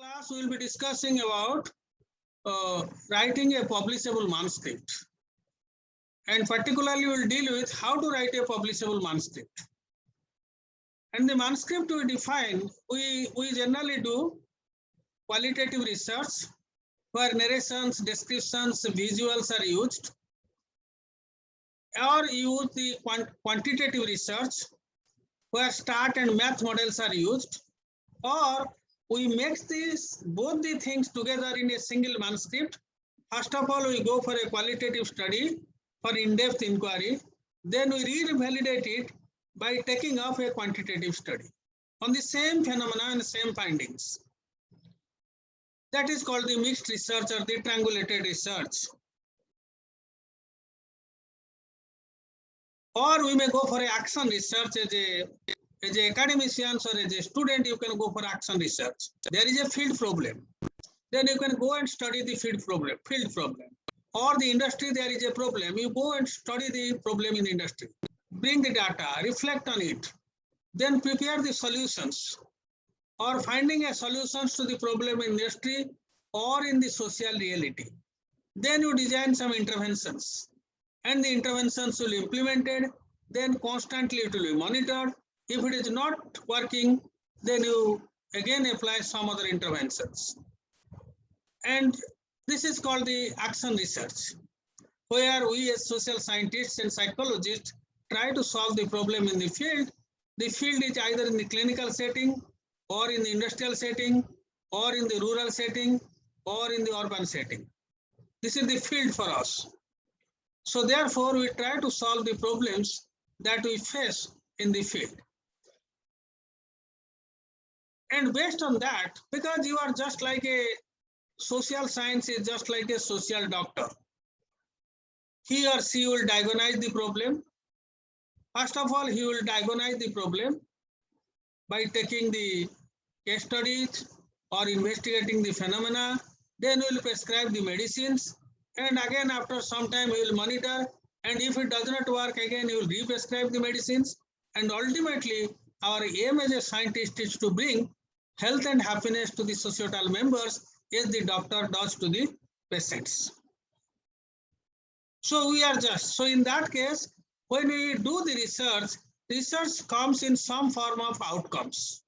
class we will be discussing about writing a publishable manuscript, and particularly we will deal with how to write a publishable manuscript. And the manuscript we define, we generally do qualitative research where narrations, descriptions, visuals are used, or use the quantitative research where stat and math models are used, or we mix both the things together in a single manuscript. First of all, we go for a qualitative study for in-depth inquiry. Then we revalidate it by taking up a quantitative study on the same phenomena and same findings. That is called the mixed research or the triangulated research. Or we may go for a action research as a academicians or as a student, you can go for action research. There is a field problem. Then you can go and study the field problem. Or the industry, there is a problem. You go and study the problem in the industry. Bring the data, reflect on it. Then prepare the solutions. Or finding a solutions to the problem in industry or in the social reality. Then you design some interventions. And the interventions will be implemented. Then constantly it will be monitored. If it is not working, then you again apply some other interventions. And this is called the action research, where we as social scientists and psychologists try to solve the problem in the field. The field is either in the clinical setting, or in the industrial setting, or in the rural setting, or in the urban setting. This is the field for us. So therefore, we try to solve the problems that we face in the field. And based on that, because you are just like a social science is just like a social doctor. He or she will diagnose the problem. First of all, he will diagnose the problem by taking the case studies or investigating the phenomena. Then he will prescribe the medicines. And again, after some time, he will monitor. And if it does not work, again, he will re-prescribe the medicines. And ultimately, our aim as a scientist is to bring health and happiness to the societal members as the doctor does to the patients. So in that case, when we do the research comes in some form of outcomes.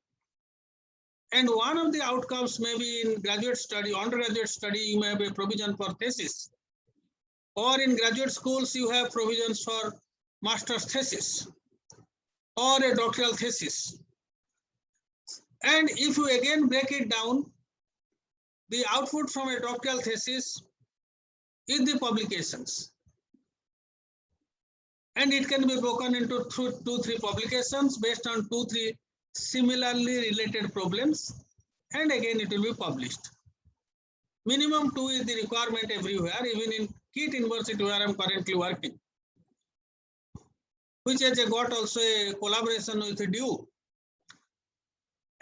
And one of the outcomes may be in graduate study, undergraduate study, you may have a provision for thesis. Or in graduate schools, you have provisions for master's thesis or a doctoral thesis. And if you again break it down, the output from a doctoral thesis is the publications. And it can be broken into 2-3 publications based on 2-3 similarly related problems. And again, it will be published. Minimum 2 is the requirement everywhere, even in KIT University where I am currently working, which has got also a collaboration with DU.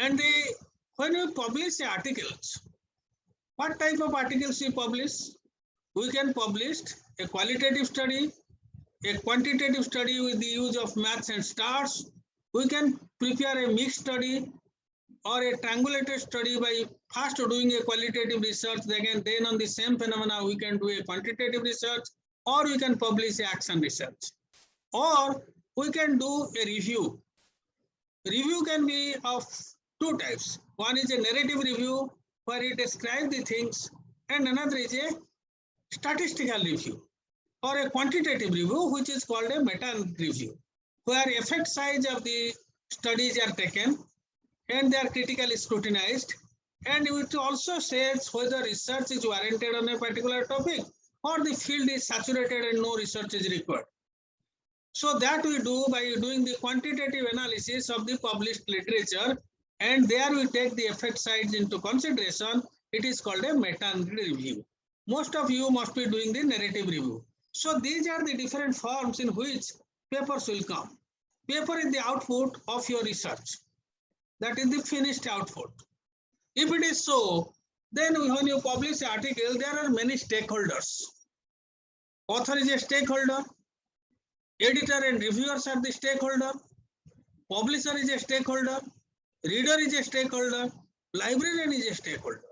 And when you publish articles, what type of articles we publish? We can publish a qualitative study, a quantitative study with the use of maths and stars. We can prepare a mixed study or a triangulated study by first doing a qualitative research. Then on the same phenomena, we can do a quantitative research, or we can publish action research, or we can do a review. Review can be of 2 types. One is a narrative review where it describes the things, and another is a statistical review or a quantitative review, which is called a meta review, where effect size of the studies are taken and they are critically scrutinized, and it also says whether research is warranted on a particular topic or the field is saturated and no research is required. So that we do by doing the quantitative analysis of the published literature, and there we take the effect size into consideration. It is called a meta review. Most of you must be doing the narrative review. So these are the different forms in which papers will come. Paper is the output of your research. That is the finished output. If it is so, then when you publish an article, there are many stakeholders. Author is a stakeholder, editor and reviewers are the stakeholder, publisher is a stakeholder, reader is a stakeholder, librarian is a stakeholder.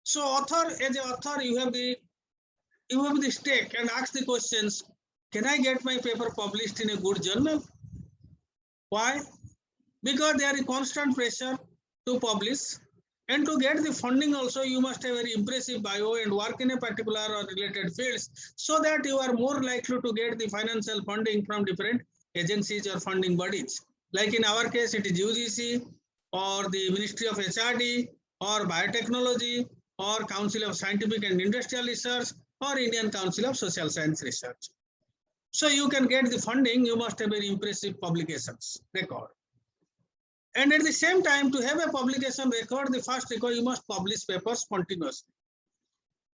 So author, as an author, you have the stake and ask the questions, can I get my paper published in a good journal? Why? Because there is constant pressure to publish, and to get the funding also you must have very impressive bio and work in a particular or related fields, so that you are more likely to get the financial funding from different agencies or funding bodies. Like in our case, it is UGC or the Ministry of HRD or Biotechnology or Council of Scientific and Industrial Research or Indian Council of Social Science Research. So you can get the funding, you must have very impressive publications record. And at the same time, to have a publication record, the first record, you must publish papers continuously.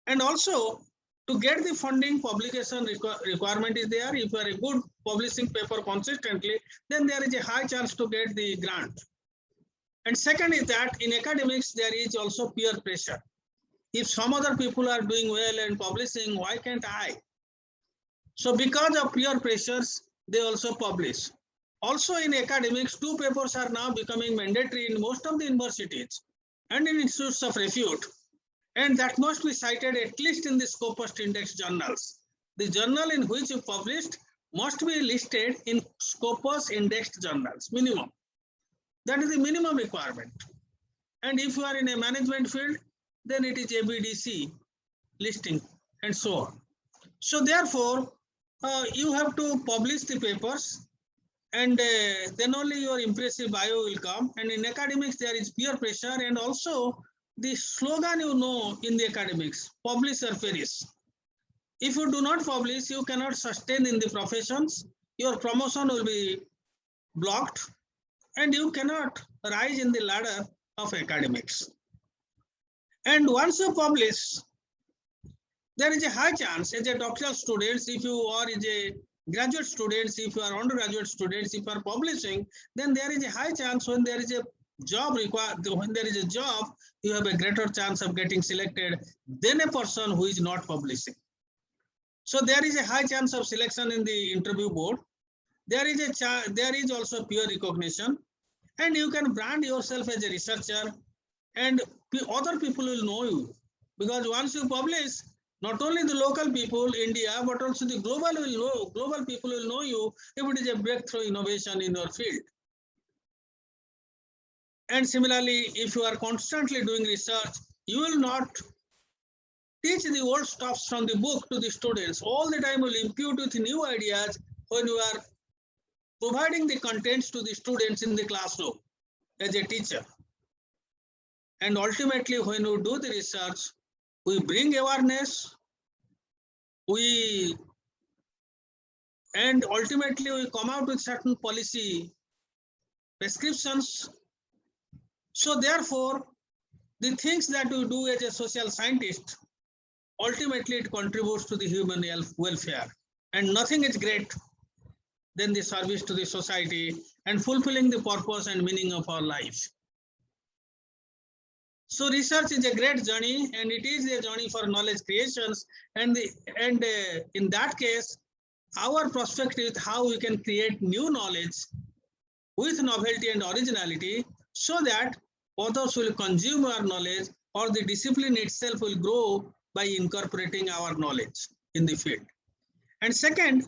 And also, to get the funding, publication requirement is there. If you are a good publishing paper consistently, then there is a high chance to get the grant. And second is that in academics, there is also peer pressure. If some other people are doing well and publishing, why can't I? So because of peer pressures, they also publish. Also in academics, 2 papers are now becoming mandatory in most of the universities and in institutes of repute. And that must be cited at least in the Scopus Index journals. The journal in which you published must be listed in Scopus Indexed journals, minimum. That is the minimum requirement. And if you are in a management field, then it is ABDC listing and so on. So therefore, you have to publish the papers, and then only your impressive bio will come. And in academics, there is peer pressure, and also the slogan in the academics, publish or perish. If you do not publish, you cannot sustain in the professions, your promotion will be blocked, and you cannot rise in the ladder of academics. And once you publish, there is a high chance as a doctoral students, if you are a graduate students, if you are undergraduate students, if you are publishing, then there is a high chance when there is a job required, when there is a job, you have a greater chance of getting selected than a person who is not publishing. So there is a high chance of selection in the interview board. There is also peer recognition, and you can brand yourself as a researcher, and other people will know you, because once you publish, not only the local people, India, but also the global people will know you if it is a breakthrough innovation in your field. And similarly, if you are constantly doing research, you will not teach the old stuff from the book to the students. All the time you will impute with new ideas when you are providing the contents to the students in the classroom as a teacher. And ultimately, when you do the research, we bring awareness, and ultimately we come out with certain policy prescriptions. So therefore, the things that we do as a social scientist, ultimately it contributes to the human welfare. And nothing is great than the service to the society and fulfilling the purpose and meaning of our life. So research is a great journey, and it is a journey for knowledge creations. And in that case, our perspective is how we can create new knowledge with novelty and originality, so that others will consume our knowledge, or the discipline itself will grow by incorporating our knowledge in the field. And second,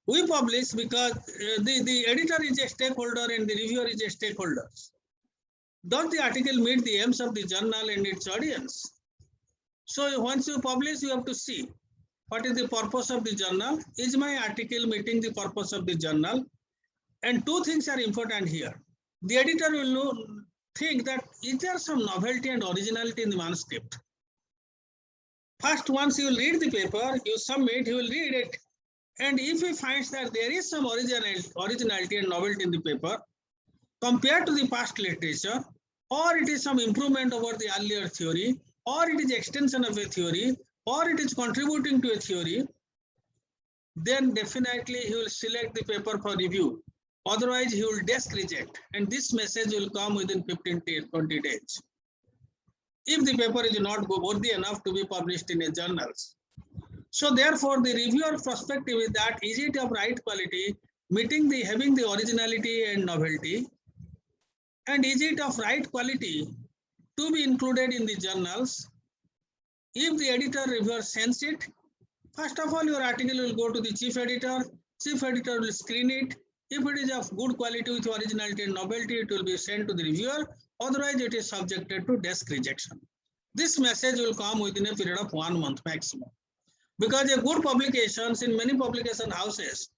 we publish because the editor is a stakeholder and the reviewer is a stakeholder. Does the article meet the aims of the journal and its audience? So once you publish, you have to see what is the purpose of the journal. Is my article meeting the purpose of the journal? And 2 things are important here. The editor will think that is there some novelty and originality in the manuscript. First, once you will read the paper, you submit, you will read it. And if he finds that there is some originality and novelty in the paper, compared to the past literature, or it is some improvement over the earlier theory, or it is extension of a theory, or it is contributing to a theory, then definitely he will select the paper for review. Otherwise, he will desk reject, and this message will come within 15 to 20 days. If the paper is not worthy enough to be published in a journals. So therefore, the reviewer perspective is that is it of right quality, having the originality and novelty, and is it of right quality to be included in the journals. If the editor reviewer sends it, first of all, your article will go to the chief editor. Chief editor will screen it. If it is of good quality with originality and novelty, it will be sent to the reviewer. Otherwise, it is subjected to desk rejection. This message will come within a period of 1 month maximum. Because a good publications in many publication houses,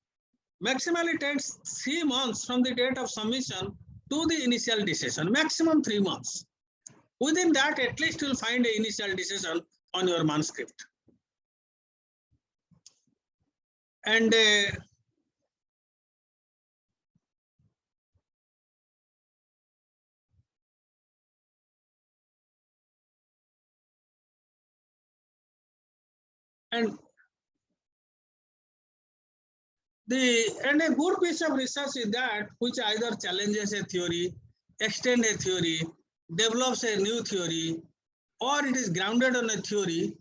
maximally takes 3 months from the date of submission to the initial decision, maximum 3 months. Within that, at least you'll find an initial decision on your manuscript. And a good piece of research is that which either challenges a theory, extends a theory, develops a new theory, or it is grounded on a theory.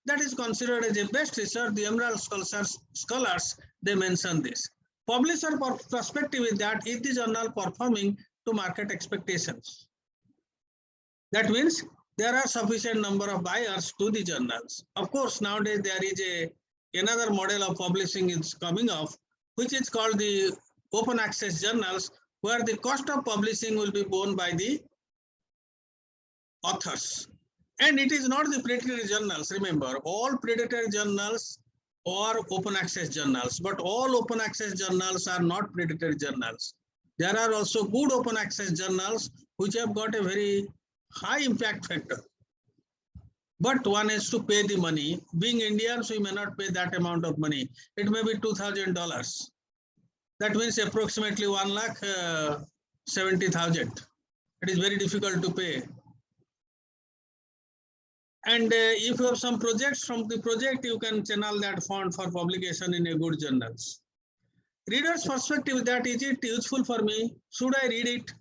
That is considered as a best research. The Emerald scholars, they mention this. Publisher perspective is that is the journal performing to market expectations. That means there are sufficient number of buyers to the journals. Of course, nowadays there is another model of publishing is coming up, which is called the open access journals, where the cost of publishing will be borne by the authors. And it is not the predatory journals. Remember, all predatory journals are open access journals, but all open access journals are not predatory journals. There are also good open access journals which have got a very high impact factor. But one has to pay the money. Being Indians, we may not pay that amount of money. It may be $2,000. That means approximately 1,70,000. It is very difficult to pay. And if you have some projects from the project, you can channel that fund for publication in a good journals. Reader's perspective, that is it useful for me? Should I read it?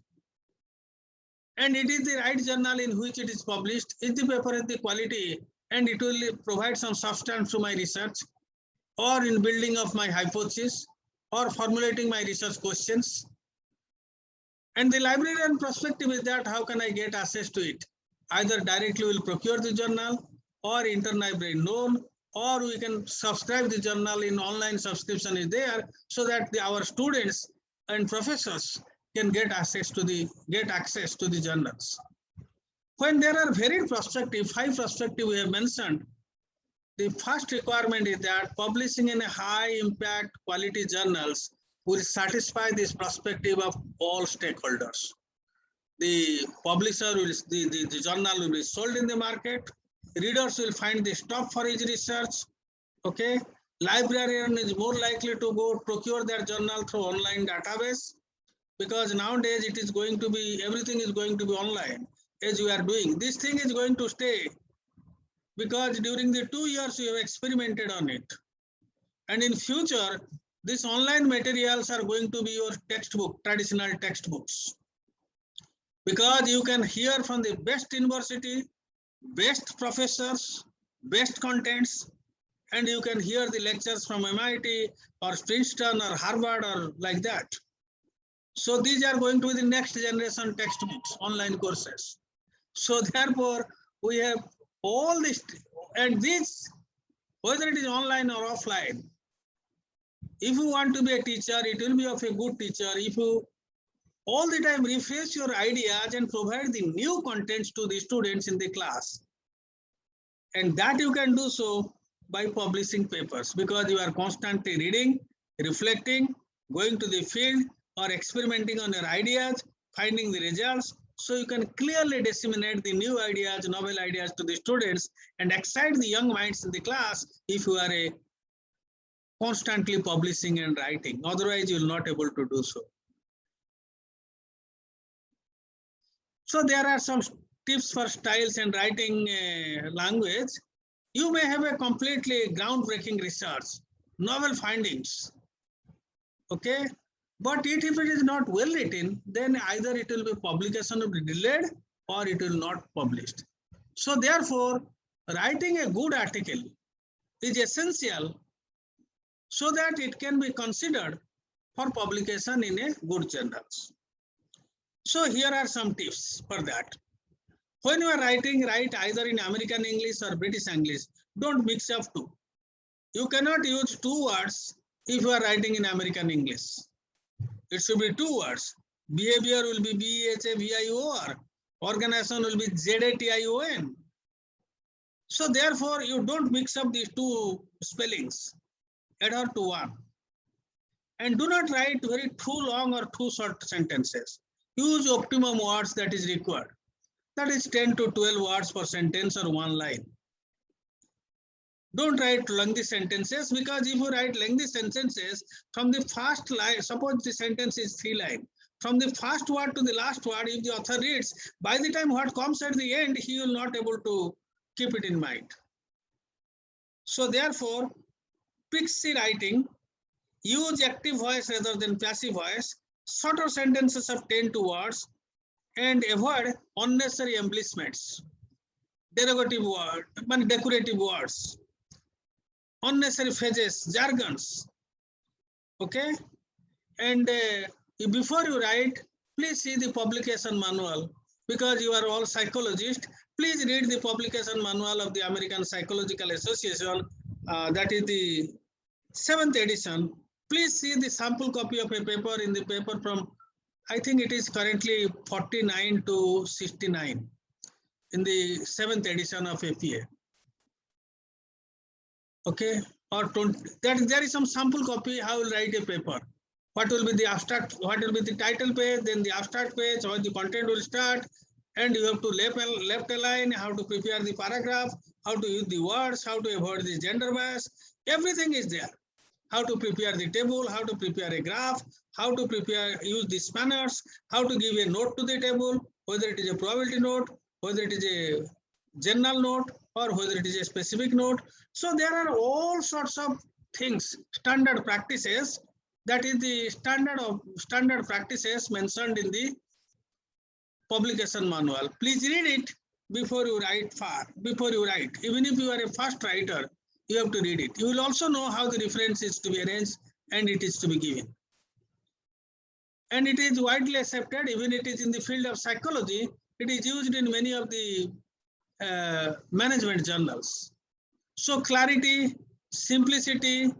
And it is the right journal in which it is published. Is the paper of the quality and it will provide some substance to my research, or in building of my hypothesis, or formulating my research questions. And the librarian perspective is that how can I get access to it? Either directly will procure the journal or interlibrary loan, or we can subscribe the journal in online subscription is there, so that our students and professors can get access to the journals. When there are varied perspective, 5 perspective we have mentioned, the first requirement is that publishing in a high impact quality journals will satisfy this perspective of all stakeholders. The publisher will, the journal will be sold in the market. Readers will find the stuff for his research. Okay, librarian is more likely to go procure their journal through online database, because nowadays it is going to be, everything is going to be online as you are doing. This thing is going to stay because during the 2 years you have experimented on it. And in future, these online materials are going to be your textbook, traditional textbooks. Because you can hear from the best university, best professors, best contents, and you can hear the lectures from MIT or Princeton or Harvard or like that. So these are going to be the next generation textbooks, online courses. So therefore, we have all this, and this, whether it is online or offline, if you want to be a teacher, it will be of a good teacher if you all the time refresh your ideas and provide the new contents to the students in the class. And that you can do so by publishing papers, because you are constantly reading, reflecting, going to the field, or experimenting on your ideas, finding the results. So you can clearly disseminate the new ideas, novel ideas to the students and excite the young minds in the class if you are a constantly publishing and writing. Otherwise, you will not able to do so. So there are some tips for styles and writing language. You may have a completely groundbreaking research, novel findings, okay? But if it is not well written, then either it will be publication will be delayed or it will not published. So therefore, writing a good article is essential so that it can be considered for publication in a good journals. So here are some tips for that. When you are writing, write either in American English or British English. Don't mix up two. You cannot use two words if you are writing in American English. It should be two words. Behavior will be BEHAVIOR. Organization will be ZATION. So therefore, you don't mix up these two spellings. Adhere to one. And do not write very too long or too short sentences. Use optimum words that is required. That is 10 to 12 words per sentence or one line. Don't write lengthy sentences, because if you write lengthy sentences, from the first line, suppose the sentence is 3 lines, from the first word to the last word, if the author reads, by the time what comes at the end, he will not able to keep it in mind. So therefore, pixie writing, use active voice rather than passive voice, shorter sentences of 10 to words, and avoid unnecessary embellishments, derogative words, decorative words, unnecessary phrases, jargons. Okay, and before you write, please see the publication manual, because you are all psychologists. Please read the publication manual of the American Psychological Association, that is the 7th edition. Please see the sample copy of a paper in the paper from, I think it is currently 49 to 69 in the 7th edition of APA. Okay, or 20, there is some sample copy. How will write a paper? What will be the abstract? What will be the title page? Then the abstract page, how the content will start, and you have to left align. How to prepare the paragraph? How to use the words? How to avoid the gender bias? Everything is there. How to prepare the table? How to prepare a graph? How to use the spanners? How to give a note to the table? Whether it is a probability note, whether it is a general note, or whether it is a specific note. So there are all sorts of things, standard practices. That is the standard practices mentioned in the publication manual. Please read it before you write Even if you are a fast writer, you have to read it. You will also know how the reference is to be arranged and it is to be given. And it is widely accepted, even it is in the field of psychology, it is used in many of the management journals. So clarity, simplicity,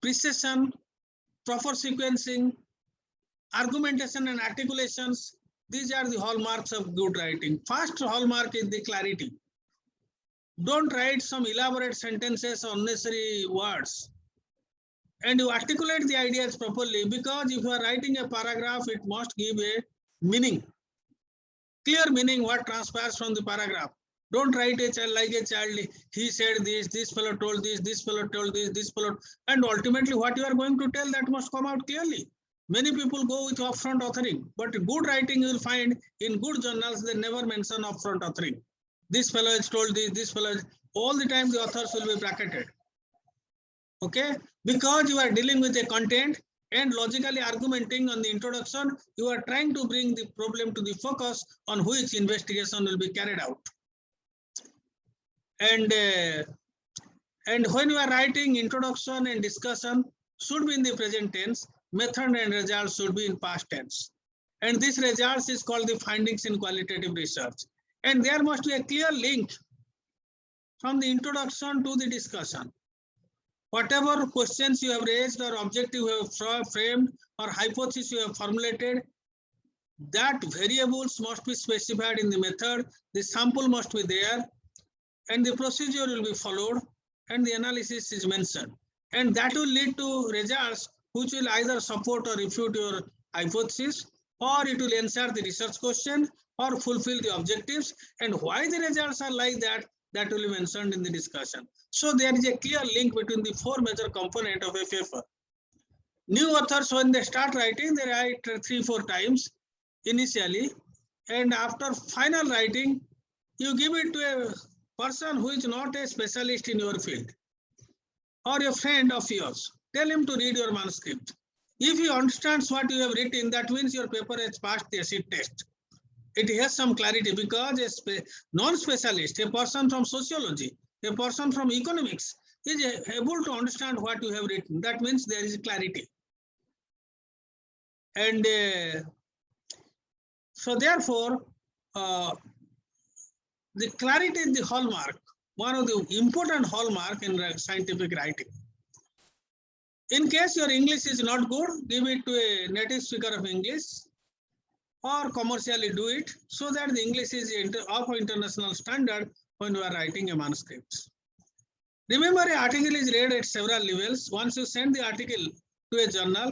precision, proper sequencing, argumentation and articulations, these are the hallmarks of good writing. First hallmark is the clarity. Don't write some elaborate sentences or unnecessary words. And you articulate the ideas properly, because if you are writing a paragraph, it must give a meaning. Clear meaning, what transpires from the paragraph. Don't write a child like a child, he said this fellow told this fellow told this fellow, and ultimately what you are going to tell, that must come out clearly. Many people go with upfront authoring, but good writing you will find in good journals, they never mention upfront authoring. This fellow is told this fellow is, all the time the authors will be bracketed. Okay, because you are dealing with a content and logically argumenting on the introduction, you are trying to bring the problem to the focus on which investigation will be carried out. And when you are writing, introduction and discussion should be in the present tense, method and results should be in past tense. And this results is called the findings in qualitative research. And there must be a clear link from the introduction to the discussion. Whatever questions you have raised or objective you have framed or hypothesis you have formulated, that variables must be specified in the method, the sample must be there, and the procedure will be followed, and the analysis is mentioned. And that will lead to results which will either support or refute your hypothesis, or it will answer the research question or fulfill the objectives. And why the results are like that, that will be mentioned in the discussion. So there is a clear link between the 4 major components of a paper. New authors, when they start writing, they write 3-4 times initially, and after final writing, you give it to a person who is not a specialist in your field or a friend of yours. Tell him to read your manuscript. If he understands what you have written, that means your paper has passed the acid test. It has some clarity, because a non-specialist, a person from sociology, a person from economics is able to understand what you have written. That means there is clarity. And So therefore, the clarity is the hallmark, one of the important hallmark in scientific writing. In case your English is not good, give it to a native speaker of English or commercially do it so that the English is of international standard when you are writing a manuscript. Remember, an article is read at several levels. Once you send the article to a journal,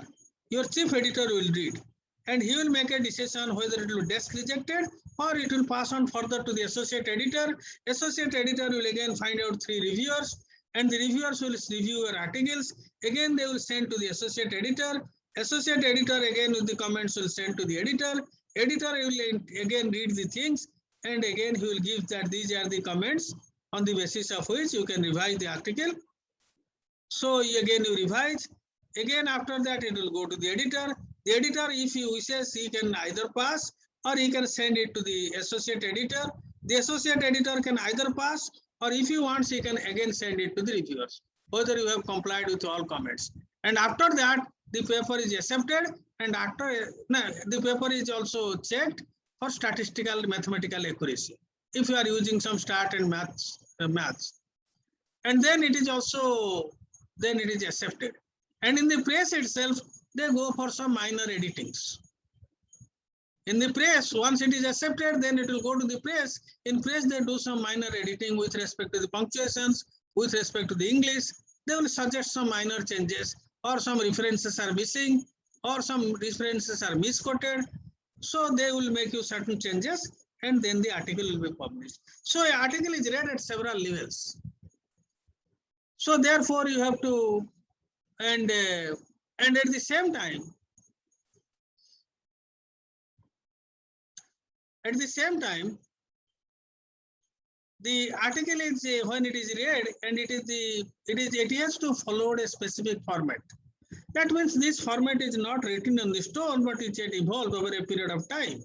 your chief editor will read and he will make a decision whether it will be desk rejected or it will pass on further to the associate editor. Associate editor will again find out 3 reviewers and the reviewers will review your articles. Again, they will send to the associate editor. Associate editor again with the comments will send to the editor. Editor will again read the things and again he will give that these are the comments on the basis of which you can revise the article. So again you revise. Again after that it will go to the editor. The editor, if he wishes, he can either pass or he can send it to the associate editor. The associate editor can either pass or if he wants, he can again send it to the reviewers, whether you have complied with all comments. And after that, the paper is accepted and the paper is also checked for statistical mathematical accuracy. If you are using some stat and maths, and then it is also, then it is accepted. And in the press itself, they go for some minor editings. In the press, once it is accepted, then it will go to the press. In press, they do some minor editing with respect to the punctuations, with respect to the English. They will suggest some minor changes or some references are missing or some references are misquoted. So they will make you certain changes and then the article will be published. So an article is read at several levels. So therefore you have to, and at the same time, the article is when it is read and it has to follow a specific format. That means this format is not written on the stone, but it evolved over a period of time.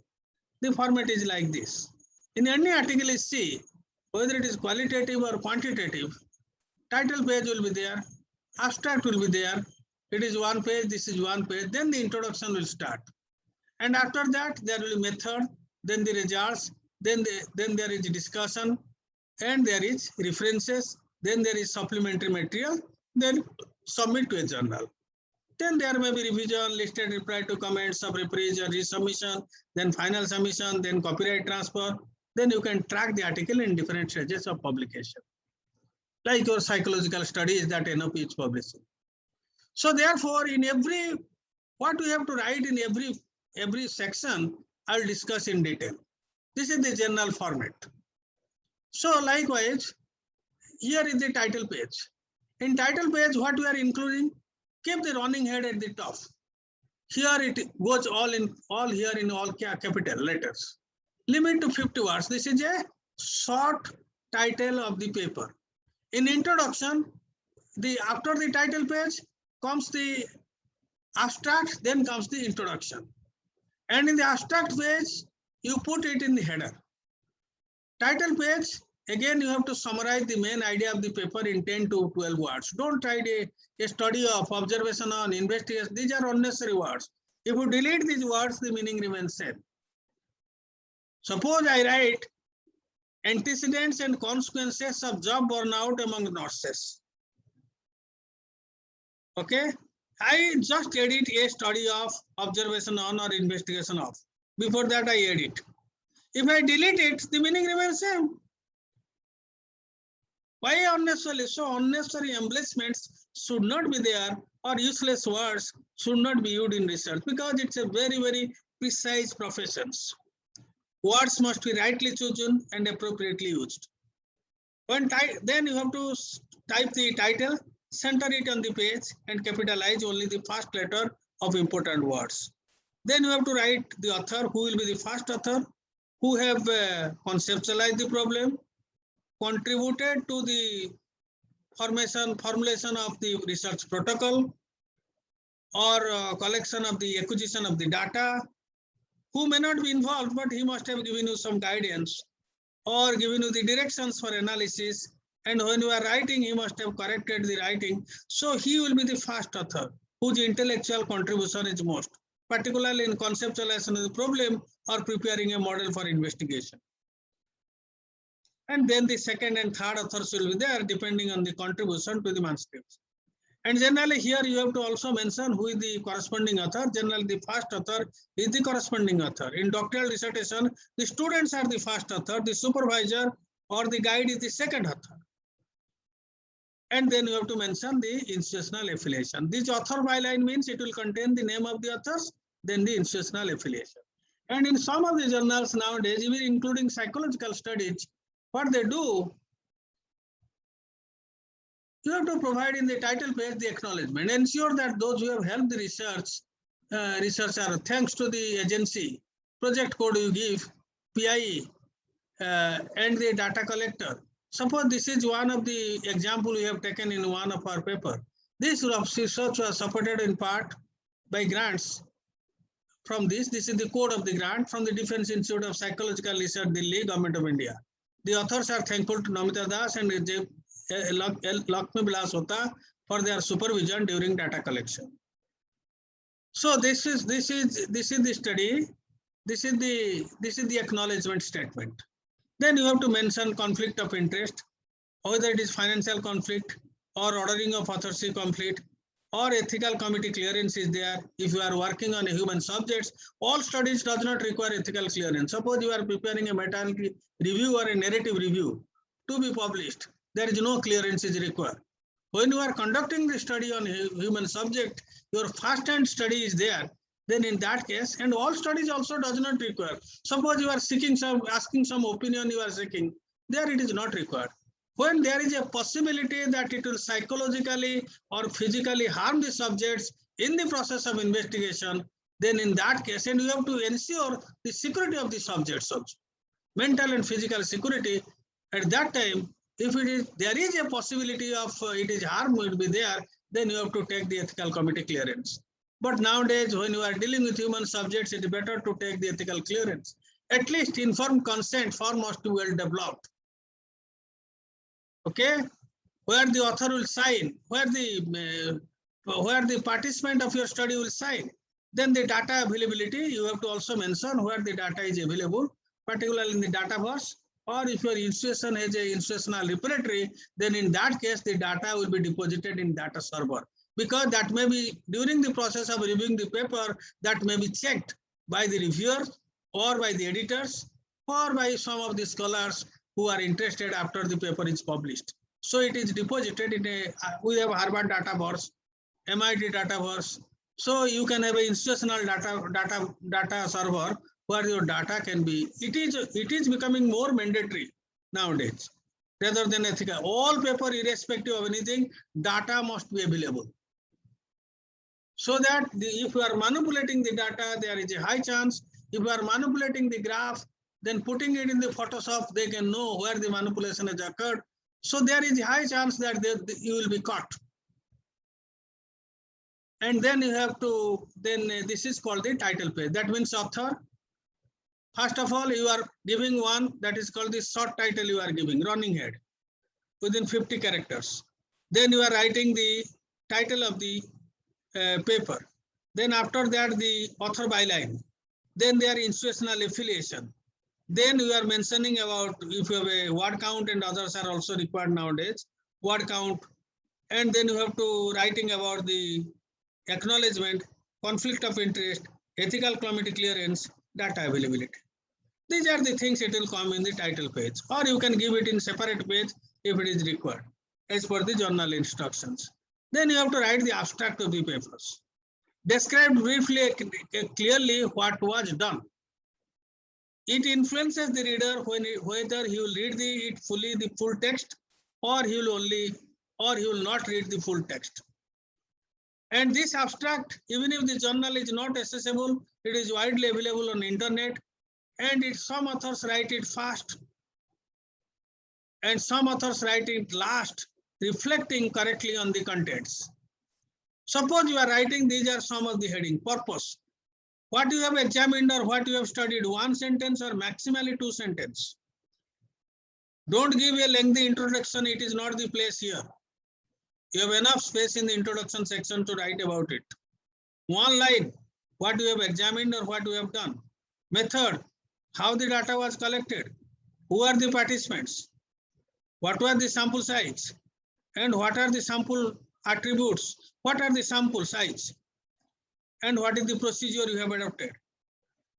The format is like this. In any article is see, whether it is qualitative or quantitative, title page will be there, abstract will be there. It is 1 page, this is 1 page, then the introduction will start. And after that, there will be method, then the results, then there is discussion, and there is references, then there is supplementary material, then submit to a journal. Then there may be revision, listed reply to comments, sub-reprise or resubmission, then final submission, then copyright transfer. Then you can track the article in different stages of publication, like your psychological studies that NOP is publishing. So therefore, in every, what we have to write in every section, I'll discuss in detail. This is the general format. So likewise, here is the title page. In title page, what we are including? Keep the running head at the top. Here it goes all here in all capital letters. Limit to 50 words. This is a short title of the paper. In introduction, after the title page comes the abstract, then comes the introduction. And in the abstract page, you put it in the header. Title page, again, you have to summarize the main idea of the paper in 10 to 12 words. Don't write a study of, observation on, investigation. These are unnecessary words. If you delete these words, the meaning remains same. Suppose I write antecedents and consequences of job burnout among nurses. Okay, I just edit a study of, observation on or investigation of. Before that I edit. If I delete it, the meaning remains same. Why unnecessary? So unnecessary embellishments should not be there, or useless words should not be used in research, because it's a very, very precise profession. Words must be rightly chosen and appropriately used. Then you have to type the title, center it on the page and capitalize only the first letter of important words. Then you have to write the author, who will be the first author, who have conceptualized the problem, contributed to the formulation of the research protocol or collection of the acquisition of the data, who may not be involved, but he must have given you some guidance or given you the directions for analysis. And when you are writing, he must have corrected the writing. So he will be the first author whose intellectual contribution is most. particularly in conceptualization of the problem or preparing a model for investigation. And then the second and third authors will be there depending on the contribution to the manuscripts. And generally here you have to also mention who is the corresponding author. Generally the first author is the corresponding author. In doctoral dissertation, the students are the first author, the supervisor or the guide is the second author. And then you have to mention the institutional affiliation. This author byline means it will contain the name of the authors, then the institutional affiliation. And in some of the journals nowadays, even including psychological studies, what they do, you have to provide in the title page the acknowledgement. Ensure that those who have helped the researcher, thanks to the agency, project code you give, PIE, and the data collector. Suppose this is one of the example we have taken in one of our paper. This research was supported in part by grants from this. This is the code of the grant from the Defense Institute of Psychological Research, Delhi, Government of India. The authors are thankful to Namita Das and Lakshmi Bilas Hota for their supervision during data collection. So this is the study. This is the acknowledgement statement. Then you have to mention conflict of interest, whether it is financial conflict or ordering of authorship conflict or ethical committee clearance is there. If you are working on a human subjects, all studies does not require ethical clearance. Suppose you are preparing a meta-analytic review or a narrative review to be published, there is no clearance is required. When you are conducting the study on human subject, your first-hand study is there. Then in that case, and all studies also does not require. Suppose you are asking some opinion you are seeking, there it is not required. When there is a possibility that it will psychologically or physically harm the subjects in the process of investigation, then in that case, and you have to ensure the security of the subjects also, mental and physical security. At that time, if there is a possibility of it is harm will be there, then you have to take the ethical committee clearance. But nowadays, when you are dealing with human subjects, it is better to take the ethical clearance. At least informed consent form must be well developed. Okay, where the author will sign, where the participant of your study will sign. Then the data availability, you have to also mention where the data is available, particularly in the Dataverse, or if your institution has a institutional repository, then in that case, the data will be deposited in data server. Because that may be during the process of reviewing the paper, that may be checked by the reviewer or by the editors or by some of the scholars who are interested after the paper is published. So it is deposited in we have Harvard Dataverse, MIT Dataverse. So you can have an institutional data server where your data can be. It is becoming more mandatory nowadays rather than ethical. All paper, irrespective of anything, data must be available. So that if you are manipulating the data, there is a high chance. If you are manipulating the graph, then putting it in the Photoshop, they can know where the manipulation has occurred. So there is a high chance that you will be caught. And then you have to, this is called the title page. That means author. First of all, you are giving one that is called the short title you are giving, running head, within 50 characters. Then you are writing the title of the paper. Then after that, the author byline. Then their institutional affiliation. Then you are mentioning about if you have a word count, and others are also required nowadays, word count. And then you have to writing about the acknowledgement, conflict of interest, ethical committee clearance, data availability. These are the things it will come in the title page, or you can give it in separate page if it is required as per the journal instructions. Then you have to write the abstract of the papers. Describe briefly, clearly what was done. It influences the reader whether he will read it fully, the full text, or he will not read the full text. And this abstract, even if the journal is not accessible, it is widely available on the internet, and some authors write it fast, and some authors write it last, reflecting correctly on the contents. Suppose you are writing, these are some of the heading, purpose. What you have examined or what you have studied, one sentence or maximally 2 sentences. Don't give a lengthy introduction, it is not the place here. You have enough space in the introduction section to write about it. One line, what you have examined or what you have done. Method, how the data was collected, who are the participants, what were the sample size, and what are the sample attributes, what are the sample size, and what is the procedure you have adopted,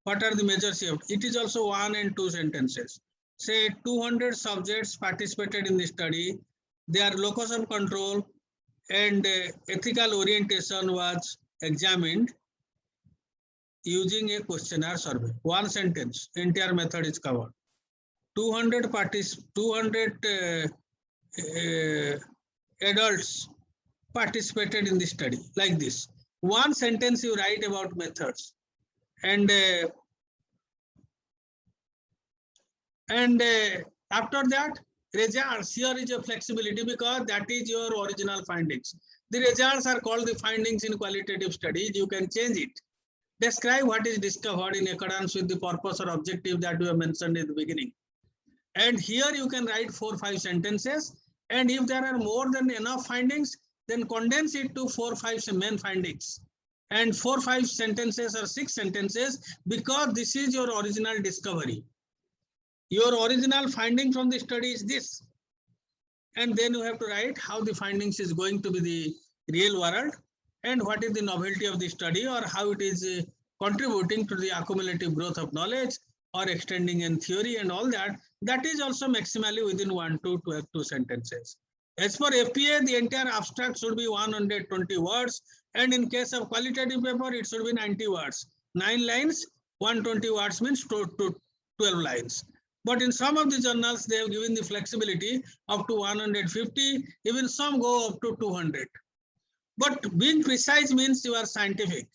what are the measures you have. It is also 1 and 2 sentences. Say 200 subjects participated in the study, their locus of control and ethical orientation was examined using a questionnaire survey. 1 sentence, entire method is covered. 200 adults participated in the study, like this. 1 sentence you write about methods, and after that, results. Here is a flexibility because that is your original findings. The results are called the findings in qualitative studies. You can change it. Describe what is discovered in accordance with the purpose or objective that we have mentioned in the beginning. And here you can write 4 or 5 sentences. And if there are more than enough findings, then condense it to 4 or 5 main findings. And 4 or 5 sentences or 6 sentences, because this is your original discovery. Your original finding from the study is this. And then you have to write how the findings is going to be the real world, and what is the novelty of the study, or how it is contributing to the accumulative growth of knowledge or extending in theory and all that. That is also maximally within 1 to 2 sentences. As for FPA, the entire abstract should be 120 words. And in case of qualitative paper, it should be 90 words. 9 lines, 120 words means 12 lines. But in some of the journals, they have given the flexibility up to 150, even some go up to 200. But being precise means you are scientific.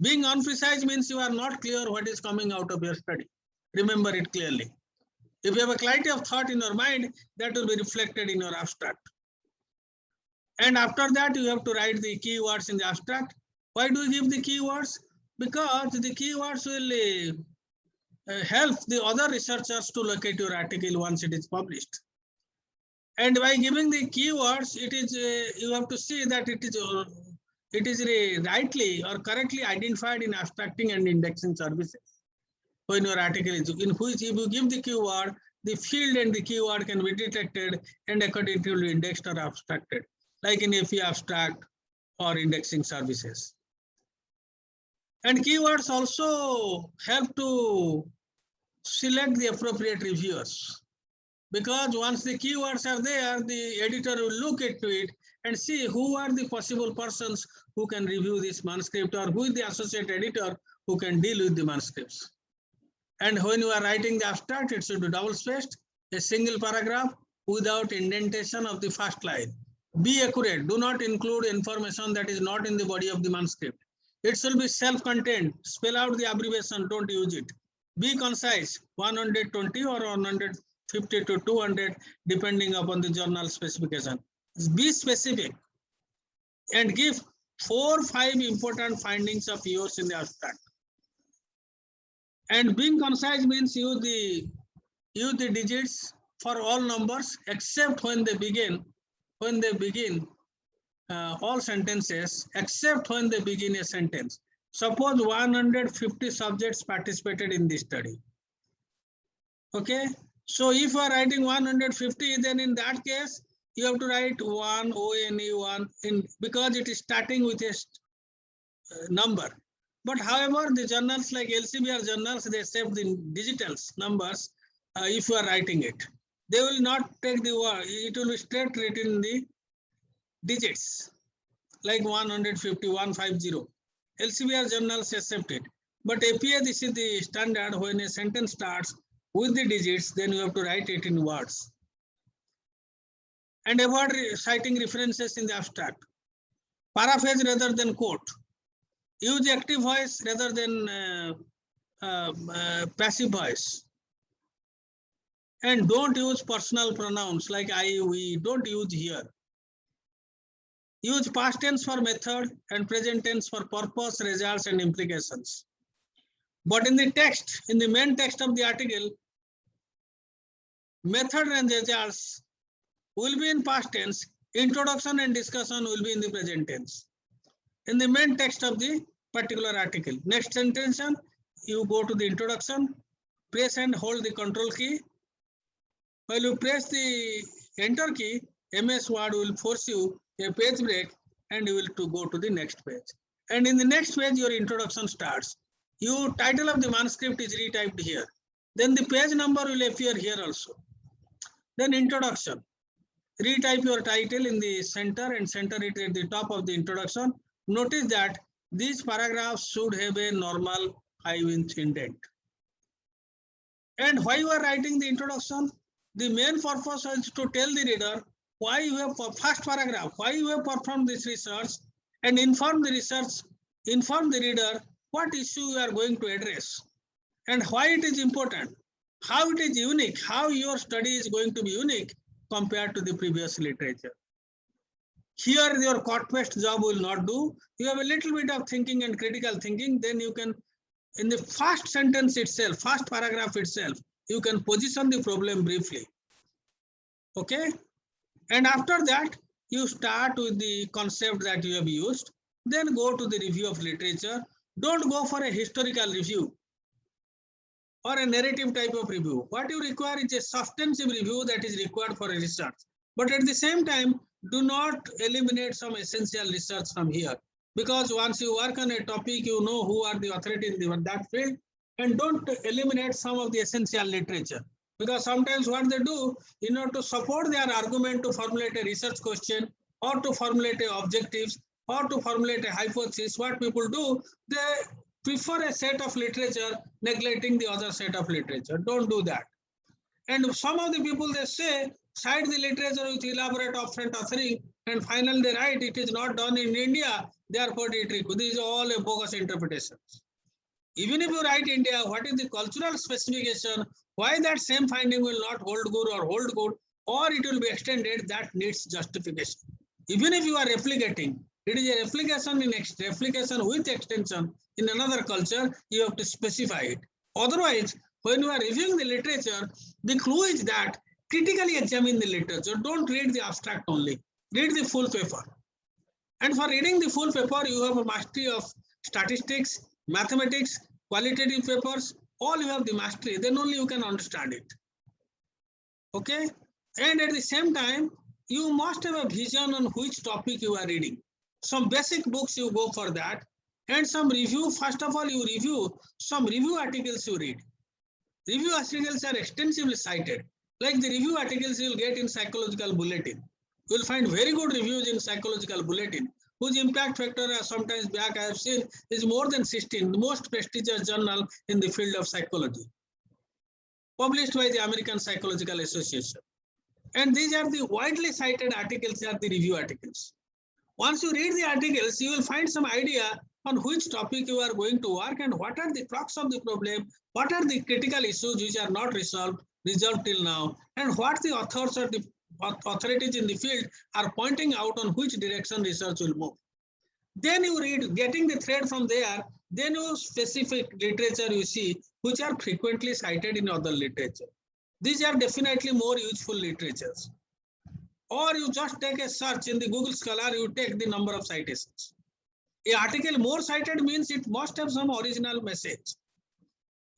Being unprecise means you are not clear what is coming out of your study. Remember it clearly. If you have a clarity of thought in your mind, that will be reflected in your abstract. And after that, you have to write the keywords in the abstract. Why do you give the keywords? Because the keywords will help the other researchers to locate your article once it is published. And by giving the keywords, it is you have to see that it is rightly or correctly identified in abstracting and indexing services. When your article is, in which if you give the keyword, the field and the keyword can be detected and accordingly indexed or abstracted, like in FE abstract or indexing services. And keywords also help to select the appropriate reviewers, because once the keywords are there, the editor will look into it and see who are the possible persons who can review this manuscript, or who is the associate editor who can deal with the manuscripts. And when you are writing the abstract, it should be double-spaced, a single paragraph without indentation of the first line. Be accurate. Do not include information that is not in the body of the manuscript. It should be self-contained. Spell out the abbreviation, don't use it. Be concise, 120 or 150 to 200, depending upon the journal specification. Be specific and give 4 or 5 important findings of yours in the abstract. And being concise means use the digits for all numbers except when they begin all sentences, except when they begin a sentence. Suppose 150 subjects participated in this study. Okay, so if you are writing 150, then in that case you have to write 1 ONE1 in, because it is starting with a number. But however, the journals like LCBR journals, they accept the digitals numbers. If you are writing it, they will not take the word. It will be straight written in the digits, like 150, 150. LCBR journals accept it. But APA, this is the standard. When a sentence starts with the digits, then you have to write it in words. And avoid citing references in the abstract. Paraphrase rather than quote. Use active voice rather than passive voice. And don't use personal pronouns like I, we, don't use here. Use past tense for method and present tense for purpose, results, and implications. But in the text, in the main text of the article, method and results will be in past tense, introduction and discussion will be in the present tense. In the main text of the particular article. Next sentence, you go to the introduction, press and hold the control key. While you press the enter key, MS Word will force you a page break and you will to go to the next page. And in the next page, your introduction starts. Your title of the manuscript is retyped here. Then the page number will appear here also. Then introduction. Retype your title in the center and center it at the top of the introduction. Notice that these paragraphs should have a normal 5-inch indent. And why you are writing the introduction? The main purpose is to tell the reader why you have, first paragraph, why you have performed this research, and inform the reader what issue you are going to address and why it is important, how it is unique, how your study is going to be unique compared to the previous literature. Here your cut-paste job will not do. You have a little bit of thinking and critical thinking, then you can, in the first sentence itself, first paragraph itself, you can position the problem briefly. Okay? And after that, you start with the concept that you have used, then go to the review of literature. Don't go for a historical review or a narrative type of review. What you require is a substantive review that is required for a research. But at the same time, do not eliminate some essential research from here. Because once you work on a topic, you know who are the authorities in that field, and don't eliminate some of the essential literature. Because sometimes what they do, in order to support their argument to formulate a research question or to formulate objectives or to formulate a hypothesis, what people do, they prefer a set of literature, neglecting the other set of literature. Don't do that. And some of the people, they say, cite the literature with elaborate upfront authoring, and finally they write it is not done in India, therefore it requires. These are all a bogus interpretations. Even if you write India, what is the cultural specification, why that same finding will not hold good or hold good, or it will be extended, that needs justification. Even if you are replicating, it is a replication with extension in another culture, you have to specify it. Otherwise, when you are reviewing the literature, the clue is that critically examine the literature. Don't read the abstract only. Read the full paper. And for reading the full paper, you have a mastery of statistics, mathematics, qualitative papers, all you have the mastery, then only you can understand it. Okay? And at the same time, you must have a vision on which topic you are reading. Some basic books you go for that, and some review. First of all, you review some review articles you read. Review articles are extensively cited. Like the review articles you will get in Psychological Bulletin. You will find very good reviews in Psychological Bulletin, whose impact factor sometimes back I have seen is more than 16, the most prestigious journal in the field of psychology, published by the American Psychological Association. And these are the widely cited articles, are the review articles. Once you read the articles, you will find some idea on which topic you are going to work and what are the crux of the problem, what are the critical issues which are not resolved till now, and what the authors or the authorities in the field are pointing out on which direction research will move. Then you read, getting the thread from there, then you specific literature you see, which are frequently cited in other literature. These are definitely more useful literatures. Or you just take a search in the Google Scholar, you take the number of citations. An article more cited means it must have some original message.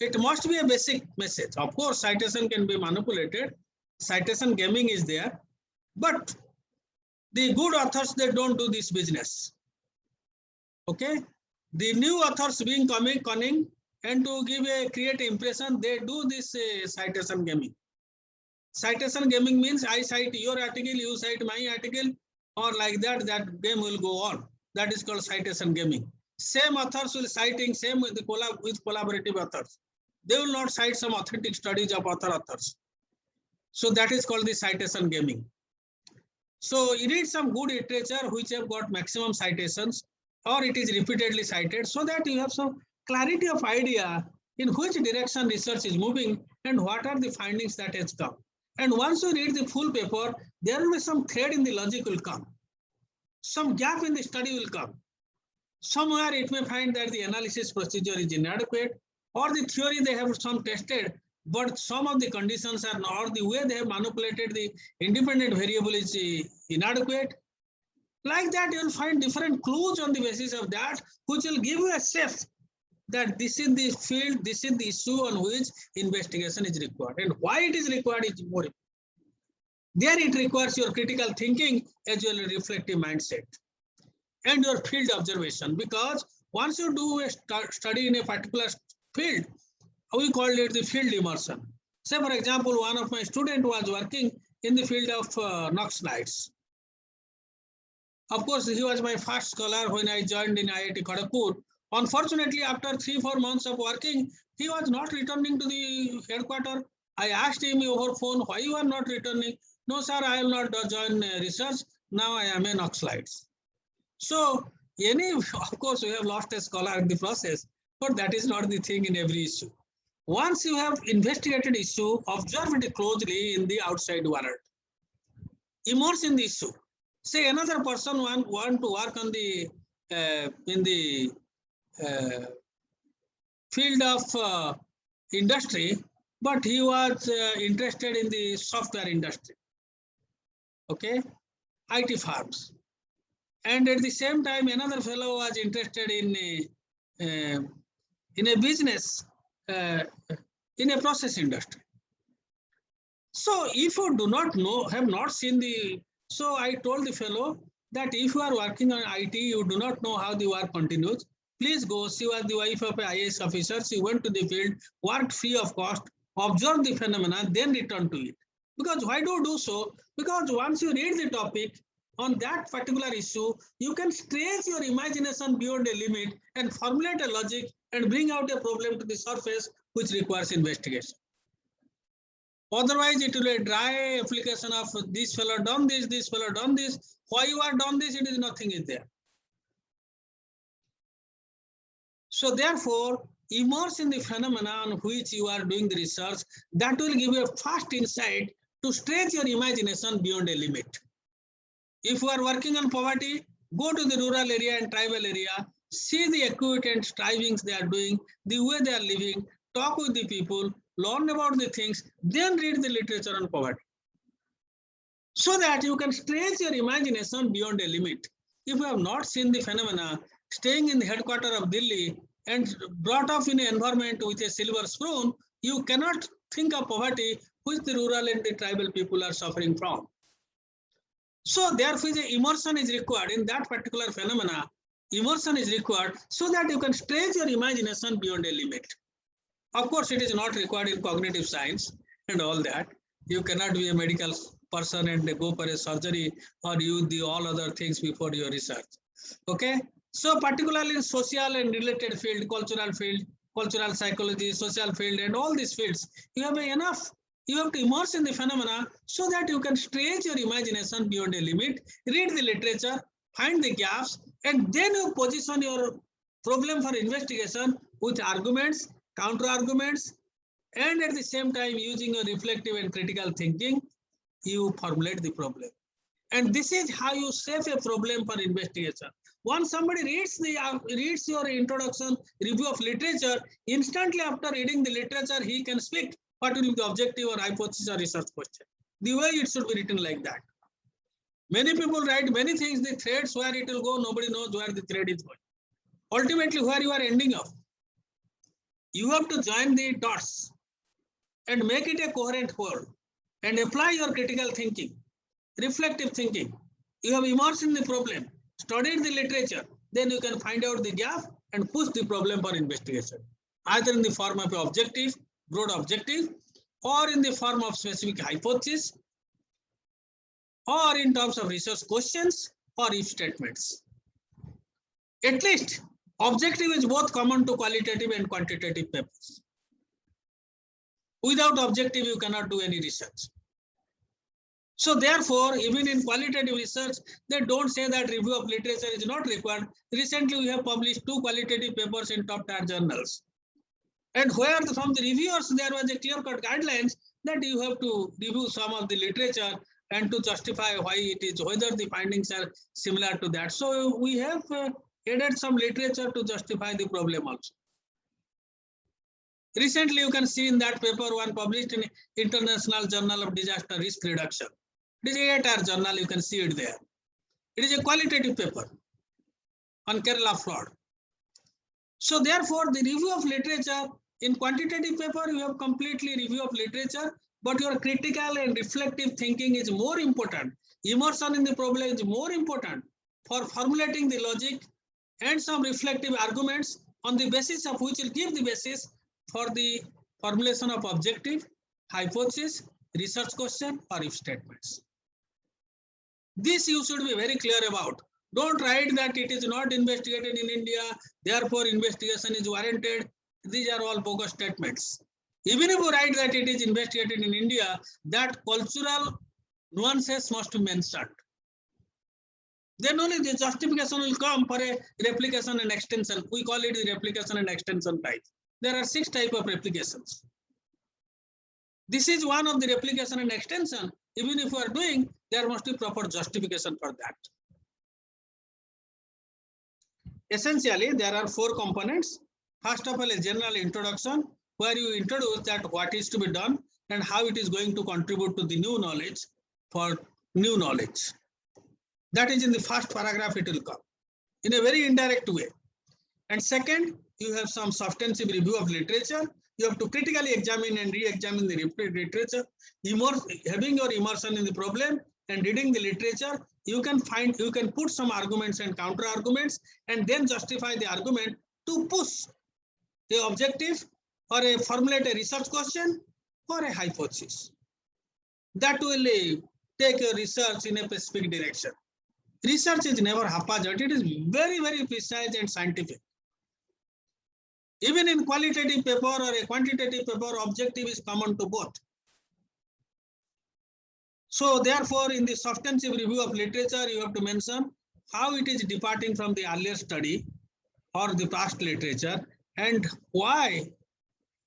It must be a basic message. Of course, citation can be manipulated. Citation gaming is there. But the good authors, they don't do this business. Okay? The new authors being cunning and to create an impression, they do this citation gaming. Citation gaming means I cite your article, you cite my article, or like that, that game will go on. That is called citation gaming. Same authors will citing, same with collaborative authors. They will not cite some authentic studies of other authors. So that is called the citation gaming. So you read some good literature which have got maximum citations, or it is repeatedly cited, so that you have some clarity of idea in which direction research is moving and what are the findings that has come. And once you read the full paper, there will be some thread in the logic will come. Some gap in the study will come. Somewhere it may find that the analysis procedure is inadequate, or the theory they have some tested, but some of the conditions are not, or the way they have manipulated the independent variable is inadequate. Like that, you'll find different clues on the basis of that, which will give you a sense that this is the field, this is the issue on which investigation is required, and why it is required is more important. There it requires your critical thinking as well as reflective mindset and your field observation, because once you do a study in a particular field, we call it the field immersion. Say, for example, one of my students was working in the field of Knox lights. Of course, he was my first scholar when I joined in IIT Kharagpur. Unfortunately, after 3-4 months of working, he was not returning to the headquarters. I asked him over phone, why you are not returning? No, sir, I will not join research. Now I am a Knox lights. So, of course, we have lost a scholar in the process, but that is not the thing in every issue. Once you have investigated issue, observe it closely in the outside world. Immerse in the issue. Say another person want to work on the in the field of industry, but he was interested in the software industry. Okay, IT firms. And at the same time, another fellow was interested in a business in a process industry. So if you do not know, have not seen the, so I told the fellow that if you are working on IT, you do not know how the work continues, please go. She was the wife of an IAS officer. She went to the field, worked free of cost, observed the phenomena, then returned to it. Because why do you do so? Because once you read the topic on that particular issue, you can stretch your imagination beyond a limit and formulate a logic and bring out a problem to the surface which requires investigation. Otherwise, it will be a dry application of this fellow done this fellow done this. Why you are done this, it is nothing is there. So therefore, immerse in the phenomena on which you are doing the research. That will give you a fast insight to stretch your imagination beyond a limit. If you are working on poverty, go to the rural area and tribal area, see the activity and strivings they are doing, the way they are living, talk with the people, learn about the things, then read the literature on poverty. So that you can stretch your imagination beyond a limit. If you have not seen the phenomena, staying in the headquarters of Delhi and brought up in an environment with a silver spoon, you cannot think of poverty which the rural and the tribal people are suffering from. So therefore, the immersion is required in that particular phenomena. Immersion is required so that you can stretch your imagination beyond a limit. Of course, it is not required in cognitive science and all that. You cannot be a medical person and go for a surgery or use the all other things before your research. Okay. So particularly in social and related field, cultural psychology, social field, and all these fields, you have enough. You have to immerse in the phenomena so that you can stretch your imagination beyond a limit, read the literature, find the gaps, and then you position your problem for investigation with arguments, counter arguments, and at the same time using your reflective and critical thinking, you formulate the problem. And this is how you save a problem for investigation. Once somebody reads your introduction, review of literature, instantly after reading the literature, he can speak what will be the objective or hypothesis or research question. The way it should be written like that. Many people write many things, the threads where it will go, nobody knows where the thread is going. Ultimately, where you are ending up. You have to join the dots and make it a coherent whole and apply your critical thinking, reflective thinking. You have immersed in the problem, studied the literature, then you can find out the gap and push the problem for investigation, either in the form of an objective, broad objective, or in the form of specific hypothesis, or in terms of research questions or if statements. At least, objective is both common to qualitative and quantitative papers. Without objective, you cannot do any research. So therefore, even in qualitative research, they don't say that review of literature is not required. Recently, we have published 2 qualitative papers in top-tier journals. And where from the reviewers, there was a clear-cut guidelines that you have to review some of the literature and to justify why it is, whether the findings are similar to that. So we have added some literature to justify the problem also. Recently, you can see in that paper one published in International Journal of Disaster Risk Reduction. It is a 8-hour journal, you can see it there. It is a qualitative paper on Kerala flood. So therefore, the review of literature, in quantitative paper, you have completely review of literature, but your critical and reflective thinking is more important. Immersion in the problem is more important for formulating the logic and some reflective arguments on the basis of which will give the basis for the formulation of objective, hypothesis, research question, or if statements. This you should be very clear about. Don't write that it is not investigated in India, therefore investigation is warranted. These are all bogus statements. Even if you write that it is investigated in India, that cultural nuances must be mentioned. Then only the justification will come for a replication and extension. We call it the replication and extension type. There are 6 types of replications. This is one of the replication and extension. Even if you are doing, there must be proper justification for that. Essentially, there are 4 components. First of all, a general introduction, where you introduce that what is to be done and how it is going to contribute to the new knowledge for new knowledge. That is in the first paragraph it will come in a very indirect way. And second, you have some substantive review of literature. You have to critically examine and re-examine the literature. Having your immersion in the problem and reading the literature, you can put some arguments and counter arguments and then justify the argument to push the objective or formulate a research question or a hypothesis. That will take your research in a specific direction. Research is never haphazard. It is very, very precise and scientific. Even in qualitative paper or a quantitative paper, objective is common to both. So therefore, in the substantive review of literature, you have to mention how it is departing from the earlier study or the past literature, and why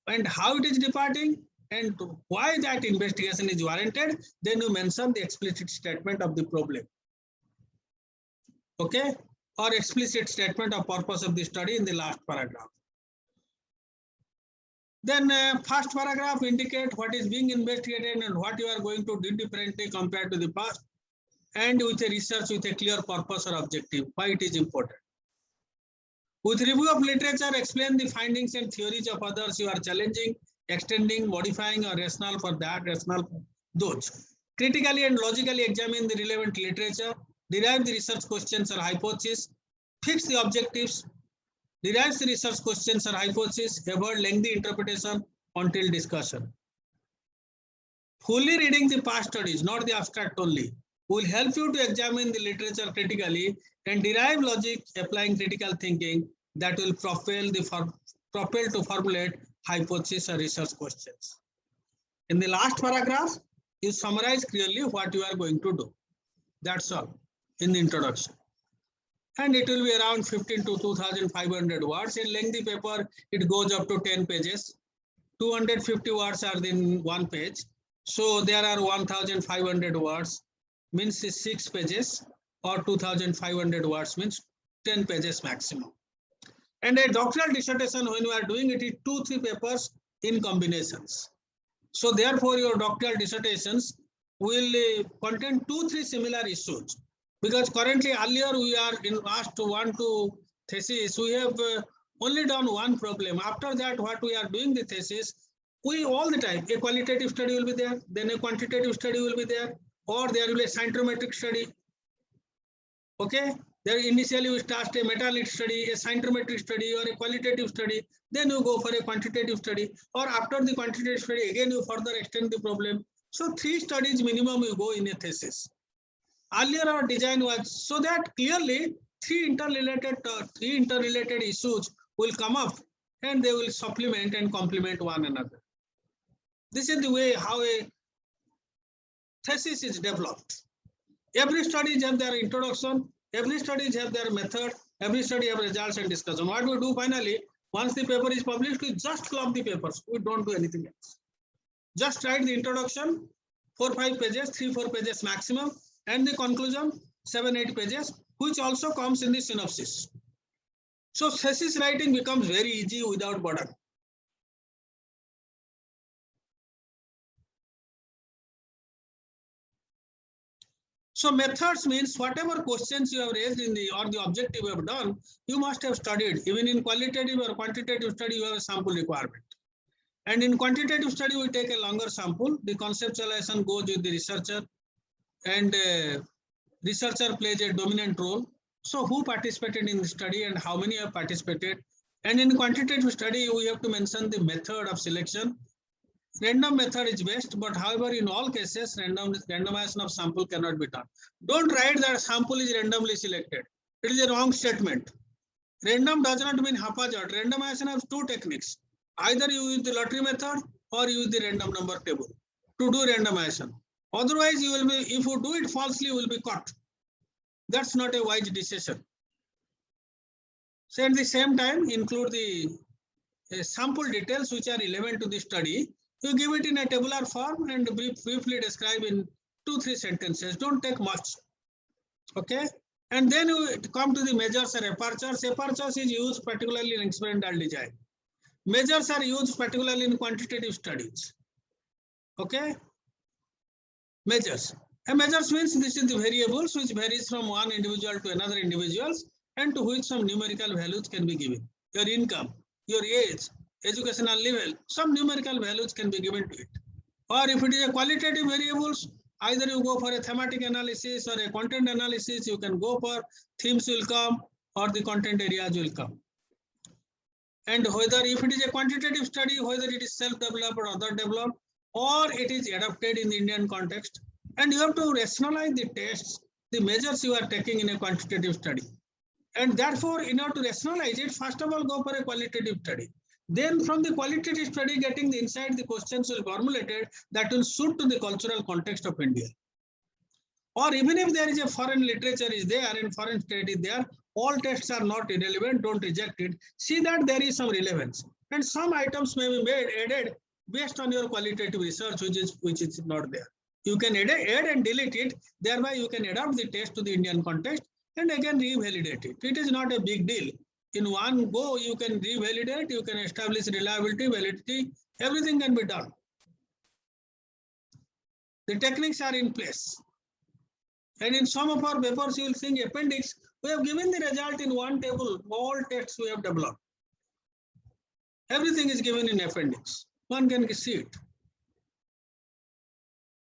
and how it is departing and why that investigation is warranted. Then you mention the explicit statement of the problem. Okay, or explicit statement of purpose of the study in the last paragraph. Then first paragraph indicate what is being investigated and what you are going to do differently compared to the past, and with a research with a clear purpose or objective, why it is important. With review of literature, explain the findings and theories of others you are challenging, extending, modifying, or rational for that, rational for those. Critically and logically examine the relevant literature, derive the research questions or hypotheses, fix the objectives, derive the research questions or hypotheses, avoid lengthy interpretation until discussion. Fully reading the past studies, not the abstract only, will help you to examine the literature critically and derive logic applying critical thinking that will propel to formulate hypotheses or research questions. In the last paragraph, you summarize clearly what you are going to do. That's all in the introduction. And it will be around 15 to 2,500 words. In lengthy paper, it goes up to 10 pages. 250 words are in one page. So there are 1,500 words, means 6 pages, or 2,500 words means 10 pages maximum. And a doctoral dissertation, when you are doing it, is 2-3 papers in combinations. So therefore, your doctoral dissertations will contain 2-3 similar issues. Because currently, earlier we are in last 1-2 thesis, we have only done one problem. After that, what we are doing the thesis, we all the time, a qualitative study will be there, then a quantitative study will be there, or there will be a scientometric study. Okay, there initially we start a meta-analytic study, a scientometric study, or a qualitative study, then you go for a quantitative study, or after the quantitative study, again you further extend the problem. So 3 studies minimum you go in a thesis. Earlier our design was so that clearly 3 interrelated issues will come up and they will supplement and complement one another. This is the way how a thesis is developed. Every study have their introduction, every study have their method, every study have results and discussion. What we do finally, once the paper is published, we just club the papers. We don't do anything else. Just write the introduction, 4-5 pages, 3-4 pages maximum, and the conclusion, 7-8 pages, which also comes in the synopsis. So thesis writing becomes very easy without burden. So methods means whatever questions you have raised in the or the objective you have done, you must have studied. Even in qualitative or quantitative study, you have a sample requirement. And in quantitative study, we take a longer sample. The conceptualization goes with the researcher, and researcher plays a dominant role. So who participated in the study and how many have participated? And in quantitative study, we have to mention the method of selection. Random method is best, but however, in all cases, randomization of sample cannot be done. Don't write that sample is randomly selected. It is a wrong statement. Random does not mean haphazard. Randomization has two techniques. Either you use the lottery method or use the random number table to do randomization. Otherwise, you will be, if you do it falsely, you will be caught. That's not a wise decision. So at the same time, include the sample details which are relevant to the study. You give it in a tabular form and briefly describe in 2-3 sentences. Don't take much. Okay. And then you come to the measures or apertures. Apertures is used particularly in experimental design. Measures are used particularly in quantitative studies. Okay. Measures. A measures means this is the variables which varies from one individual to another individuals and to which some numerical values can be given. Your income, your age, educational level, some numerical values can be given to it. Or if it is a qualitative variables, either you go for a thematic analysis or a content analysis, you can go for themes will come or the content areas will come. And whether if it is a quantitative study, whether it is self-developed or other developed, or it is adapted in the Indian context, and you have to rationalize the tests, the measures you are taking in a quantitative study. And therefore, in order to rationalize it, first of all, go for a qualitative study. Then from the qualitative study, getting the insight, the questions will be formulated that will suit to the cultural context of India. Or even if there is a foreign literature is there and foreign state is there, all tests are not irrelevant, don't reject it. See that there is some relevance. And some items may be made, added based on your qualitative research, which is not there. You can add and delete it, thereby you can adapt the test to the Indian context and again revalidate it. It is not a big deal. In one go, you can revalidate, you can establish reliability, validity, everything can be done. The techniques are in place. And in some of our papers, you will see appendix, we have given the result in one table, all tests we have developed. Everything is given in appendix. One can see it.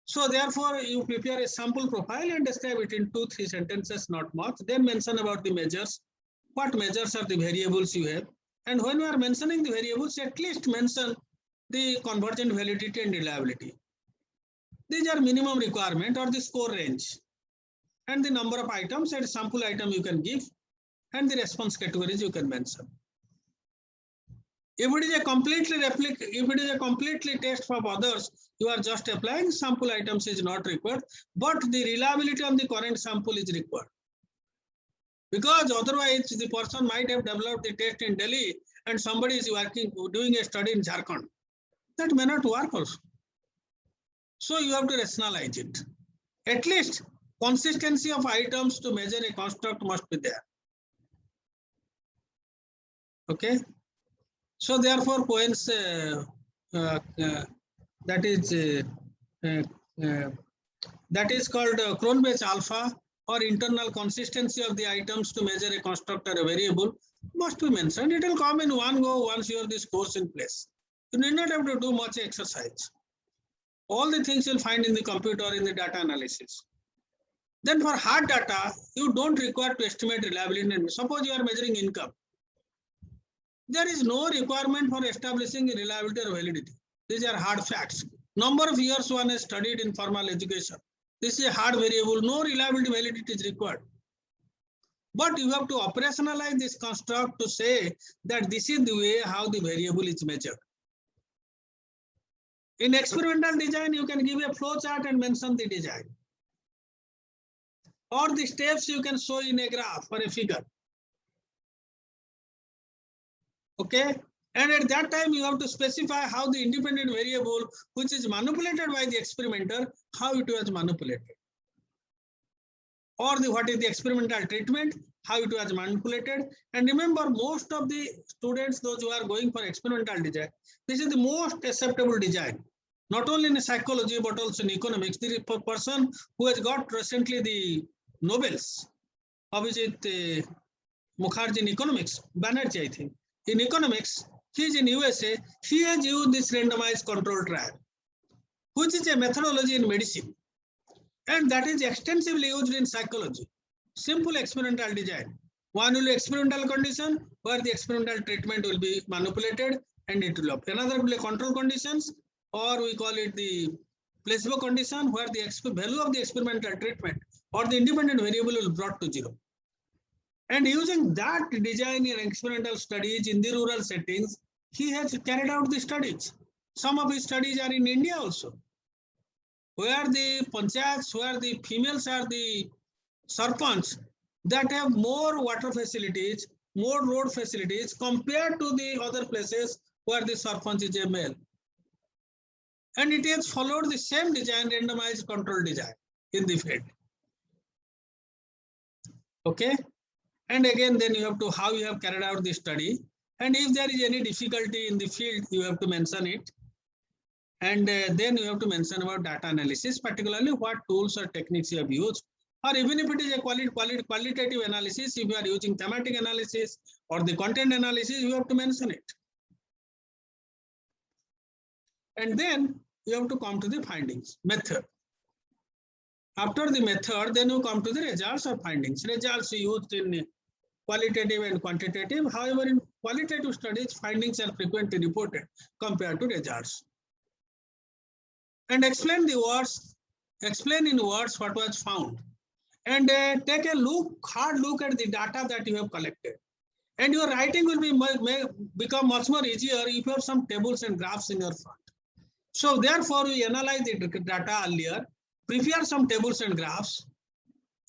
So therefore, you prepare a sample profile and describe it in 2-3 sentences, not much. Then mention about the measures. What measures are the variables you have? And when you are mentioning the variables, at least mention the convergent validity and reliability. These are minimum requirement or the score range. And the number of items and sample item you can give and the response categories you can mention. If it is a completely test from others, you are just applying, sample items is not required, but the reliability on the current sample is required. Because otherwise the person might have developed the test in Delhi and somebody is doing a study in Jharkhand. That may not work also. So you have to rationalize it. At least consistency of items to measure a construct must be there. Okay. So therefore, Cohen's that is called Cronbach alpha or internal consistency of the items to measure a construct or a variable must be mentioned. It will come in one go once you have this course in place. You need not have to do much exercise. All the things you'll find in the computer in the data analysis. Then for hard data, you don't require to estimate reliability. Suppose you are measuring income. There is no requirement for establishing reliability or validity. These are hard facts. Number of years one has studied in formal education. This is a hard variable. No reliability validity is required. But you have to operationalize this construct to say that this is the way how the variable is measured. In experimental design, you can give a flow chart and mention the design. Or the steps you can show in a graph or a figure. Okay, and at that time you have to specify how the independent variable which is manipulated by the experimenter, how it was manipulated. Or what is the experimental treatment, how it was manipulated. And remember, most of the students, those who are going for experimental design, this is the most acceptable design. not only in psychology, but also in economics. The person who has got recently the Nobels, Abhijit Mukherjee in economics, Banerjee, I think. In economics, he is in USA, he has used this randomized control trial, which is a methodology in medicine. And that is extensively used in psychology. Simple experimental design. One will be experimental condition where the experimental treatment will be manipulated and it will up. Another will be control conditions, or we call it the placebo condition, where the value of the experimental treatment or the independent variable will be brought to zero. And using that design in experimental studies in the rural settings, he has carried out the studies. Some of his studies are in India also, where the panchayats, where the females are the sarpanch, that have more water facilities, more road facilities compared to the other places where the sarpanch is a male. And it has followed the same design, randomized control design in the field. Okay. And again, then you have to, how you have carried out the study. And if there is any difficulty in the field, you have to mention it. And then you have to mention about data analysis, particularly what tools or techniques you have used. Or even if it is a qualitative analysis, if you are using thematic analysis or the content analysis, you have to mention it. And then you have to come to the findings, method. After the method, then you come to the results or findings. Results used in qualitative and quantitative. However, in qualitative studies, findings are frequently reported compared to results. And explain in words what was found. And take a hard look at the data that you have collected. And your writing will become much more easier if you have some tables and graphs in your front. So therefore, we analyze the data earlier, prepare some tables and graphs,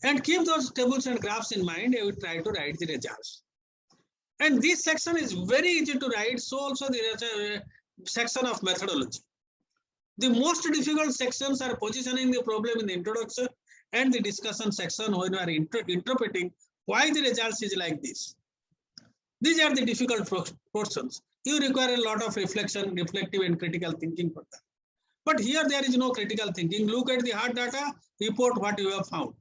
and keep those tables and graphs in mind, and we try to write the results. And this section is very easy to write, so also the section of methodology. The most difficult sections are positioning the problem in the introduction and the discussion section when you are interpreting why the results is like this. These are the difficult portions. You require a lot of reflection, reflective and critical thinking for that. But here there is no critical thinking. Look at the hard data, report what you have found.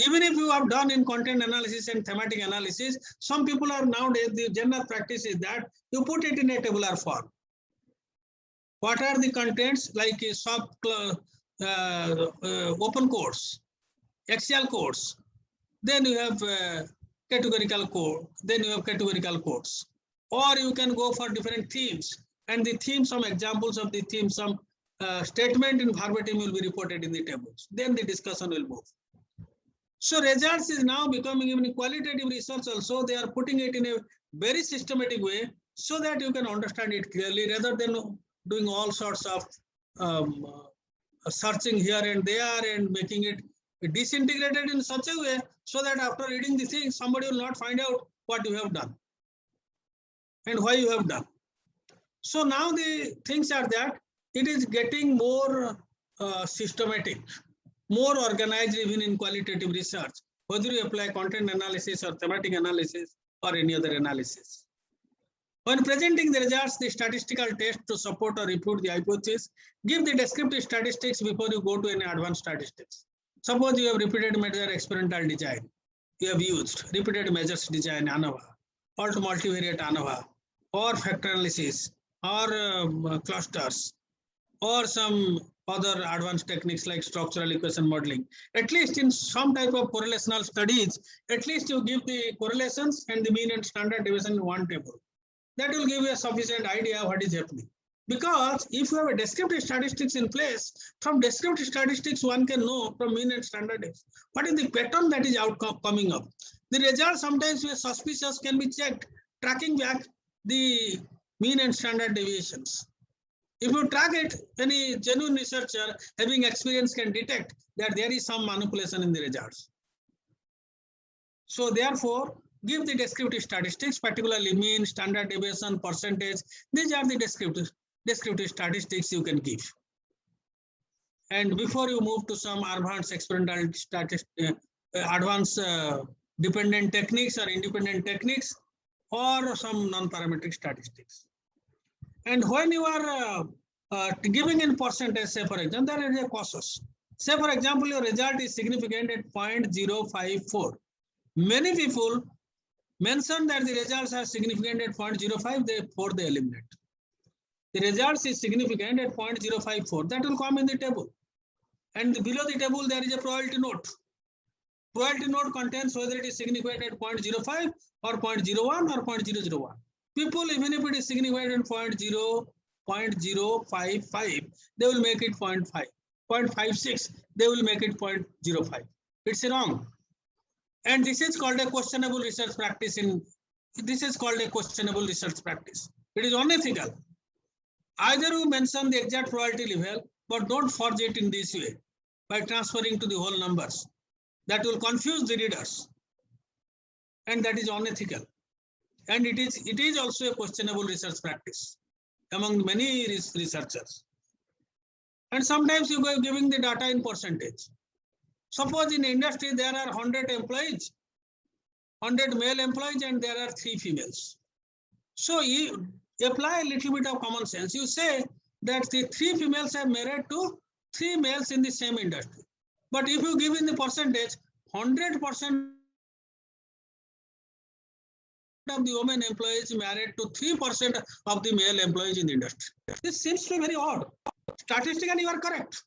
Even if you have done in content analysis and thematic analysis, some people are nowadays, the general practice is that you put it in a tabular form. What are the contents, like a open course, Excel course, then you have categorical code, then you have categorical codes. Or you can go for different themes, and the theme, some examples of the theme, some statement in verbatim will be reported in the tables. Then the discussion will move. So results is now becoming, even qualitative research also, they are putting it in a very systematic way so that you can understand it clearly, rather than doing all sorts of searching here and there and making it disintegrated in such a way so that after reading the thing, somebody will not find out what you have done and why you have done. So now the things are that it is getting more systematic, more organized even in qualitative research, whether you apply content analysis or thematic analysis or any other analysis. When presenting the results, the statistical test to support or refute the hypothesis, give the descriptive statistics before you go to any advanced statistics. Suppose you have repeated measure experimental design. You have used repeated measures design, ANOVA, or multivariate ANOVA, or factor analysis, or clusters, or some other advanced techniques like structural equation modeling. At least in some type of correlational studies, at least you give the correlations and the mean and standard deviation in one table. That will give you a sufficient idea what is happening. Because if you have a descriptive statistics in place, from descriptive statistics one can know from mean and standard deviation what is the pattern that is coming up. The results sometimes were suspicious can be checked, tracking back the mean and standard deviations. If you track it, any genuine researcher having experience can detect that there is some manipulation in the results. So therefore, give the descriptive statistics, particularly mean, standard deviation, percentage. These are the descriptive statistics you can give. And before you move to some advanced experimental advanced dependent techniques or independent techniques, or some non-parametric statistics. And when you are giving in percentage, say for example, there is a cautious. Say for example, your result is significant at 0.054. Many people mention that the results are significant at 0.05, therefore they eliminate. The results is significant at 0.054. That will come in the table. And below the table, there is a probability note. Probability note contains whether it is significant at 0.05 or 0.01 or 0.001. People, even if it is significant at 0.055, they will make it 0.5. 0.56, they will make it 0.05. It's wrong. And this is called a questionable research practice. This is called a questionable research practice. It is unethical. Either you mention the exact probability level, but don't forge it in this way by transferring to the whole numbers. That will confuse the readers. And that is unethical. And it is also a questionable research practice among many researchers. And sometimes you go giving the data in percentage. Suppose in industry there are 100 employees, 100 male employees, and there are 3 females. So you apply a little bit of common sense. You say that the 3 females are married to 3 males in the same industry. But if you give in the percentage, 100% of the women employees married to 3% of the male employees in the industry. This seems to be very odd. Statistically, you are correct.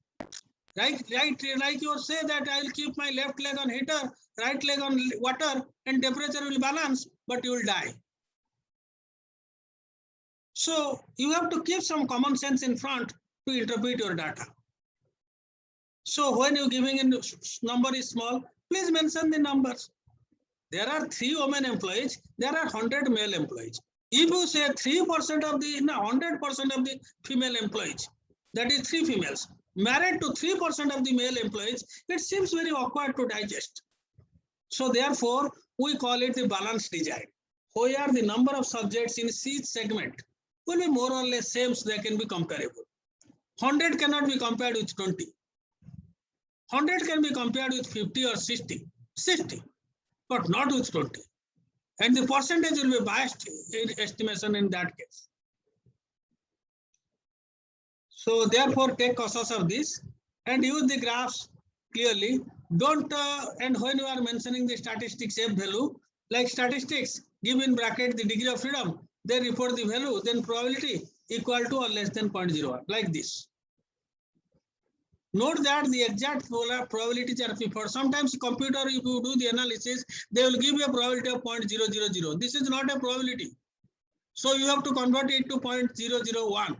Right, like you say that I will keep my left leg on heater, right leg on water, and temperature will balance, but you will die. So you have to keep some common sense in front to interpret your data. So when you're giving in number is small, please mention the numbers. There are 3 women employees, there are 100 male employees. If you say 3% of the, 100% of the female employees, that is 3 females, married to 3% of the male employees, it seems very awkward to digest. So therefore, we call it the balanced design, where the number of subjects in each segment will be more or less same, so they can be comparable. 100 cannot be compared with 20. 100 can be compared with 50 or 60, but not with 20. And the percentage will be biased in estimation in that case. So therefore, take cautious of this and use the graphs clearly. Don't, and when you are mentioning the statistics F value, like statistics, give in bracket the degree of freedom, then report the value, then probability equal to or less than 0.01, like this. Note that the exact probabilities are preferred. Sometimes computer, if you do the analysis, they will give you a probability of 0.000. This is not a probability. So you have to convert it to 0.001.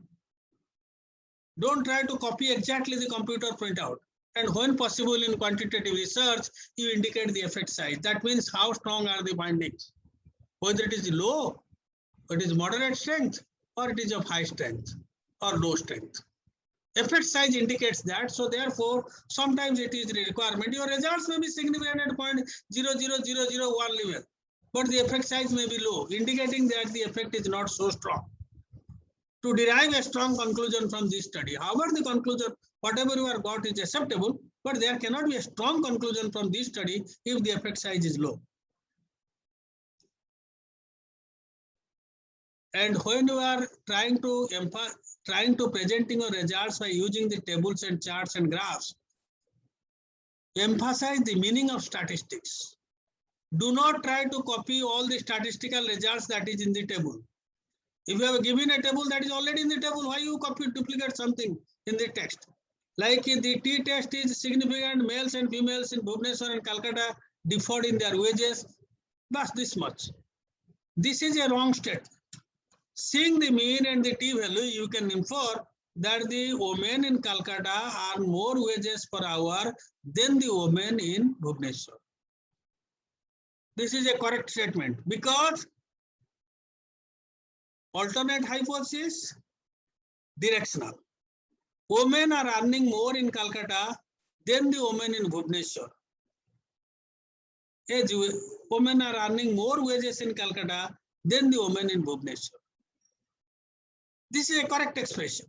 Don't try to copy exactly the computer printout. And when possible in quantitative research, you indicate the effect size. That means how strong are the findings. Whether it is low, it is moderate strength, or it is of high strength or low strength. Effect size indicates that. So therefore, sometimes it is the requirement. Your results may be significant at 0.00001 level, but the effect size may be low, indicating that the effect is not so strong. To derive a strong conclusion from this study, however, the conclusion, whatever you have got is acceptable, but there cannot be a strong conclusion from this study if the effect size is low. And when you are trying to presenting your results by using the tables and charts and graphs, emphasize the meaning of statistics. Do not try to copy all the statistical results that is in the table. If you have given a table that is already in the table, why you copy duplicate something in the text? Like the t-test is significant, males and females in Bhubaneswar and Calcutta differed in their wages, but this much. This is a wrong statement. Seeing the mean and the t-value, you can infer that the women in Calcutta earn more wages per hour than the women in Bhubaneswar. This is a correct statement because alternate hypothesis, directional. Women are earning more in Calcutta than the women in Bhubaneswar. Women are earning more wages in Calcutta than the women in Bhubaneswar. This is a correct expression.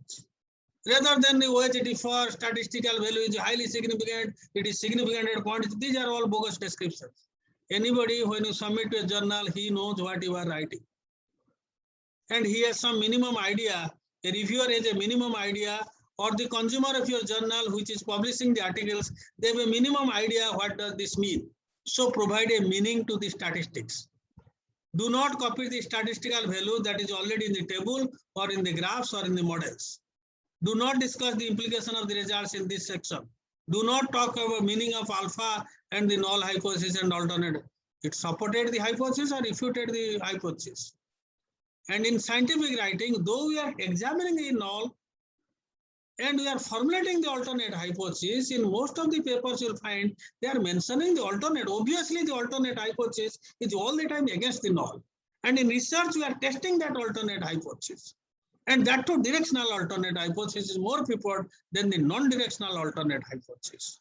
Rather than the wage differ, statistical value is highly significant, it is significant at points. These are all bogus descriptions. Anybody, when you submit to a journal, he knows what you are writing. And he has some minimum idea A reviewer has a minimum idea, or the consumer of your journal which is publishing the articles, they have a minimum idea what does this mean. So provide a meaning to the statistics. Do not copy the statistical value that is already in the table or in the graphs or in the models. Do not discuss the implication of the results in this section. Do not talk about meaning of alpha and the null hypothesis and alternate. It supported the hypothesis or refuted the hypothesis. And in scientific writing, though we are examining the null and we are formulating the alternate hypothesis, in most of the papers you'll find they are mentioning the alternate. Obviously, the alternate hypothesis is all the time against the null. And in research, we are testing that alternate hypothesis. And that too, directional alternate hypothesis is more preferred than the non-directional alternate hypothesis.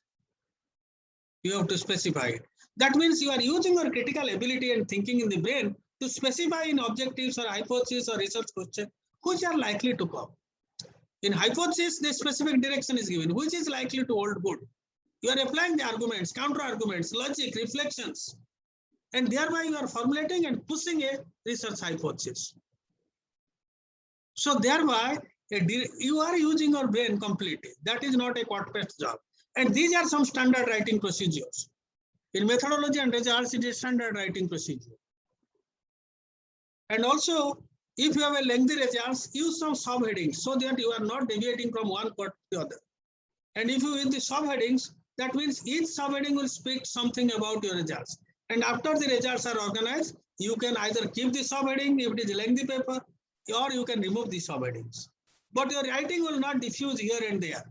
You have to specify it. That means you are using your critical ability and thinking in the brain to specify in objectives or hypothesis or research question which are likely to come. In hypothesis, the specific direction is given, which is likely to hold good. You are applying the arguments, counter arguments, logic, reflections, and thereby you are formulating and pushing a research hypothesis. So thereby, you are using your brain completely. That is not a quad-paste job. And these are some standard writing procedures. In methodology and results, it is standard writing procedure. And also, if you have a lengthy results, use some subheadings so that you are not deviating from one part to the other. And if you use the subheadings, that means each subheading will speak something about your results. And after the results are organized, you can either keep the subheading if it is a lengthy paper, or you can remove the subheadings. But your writing will not diffuse here and there.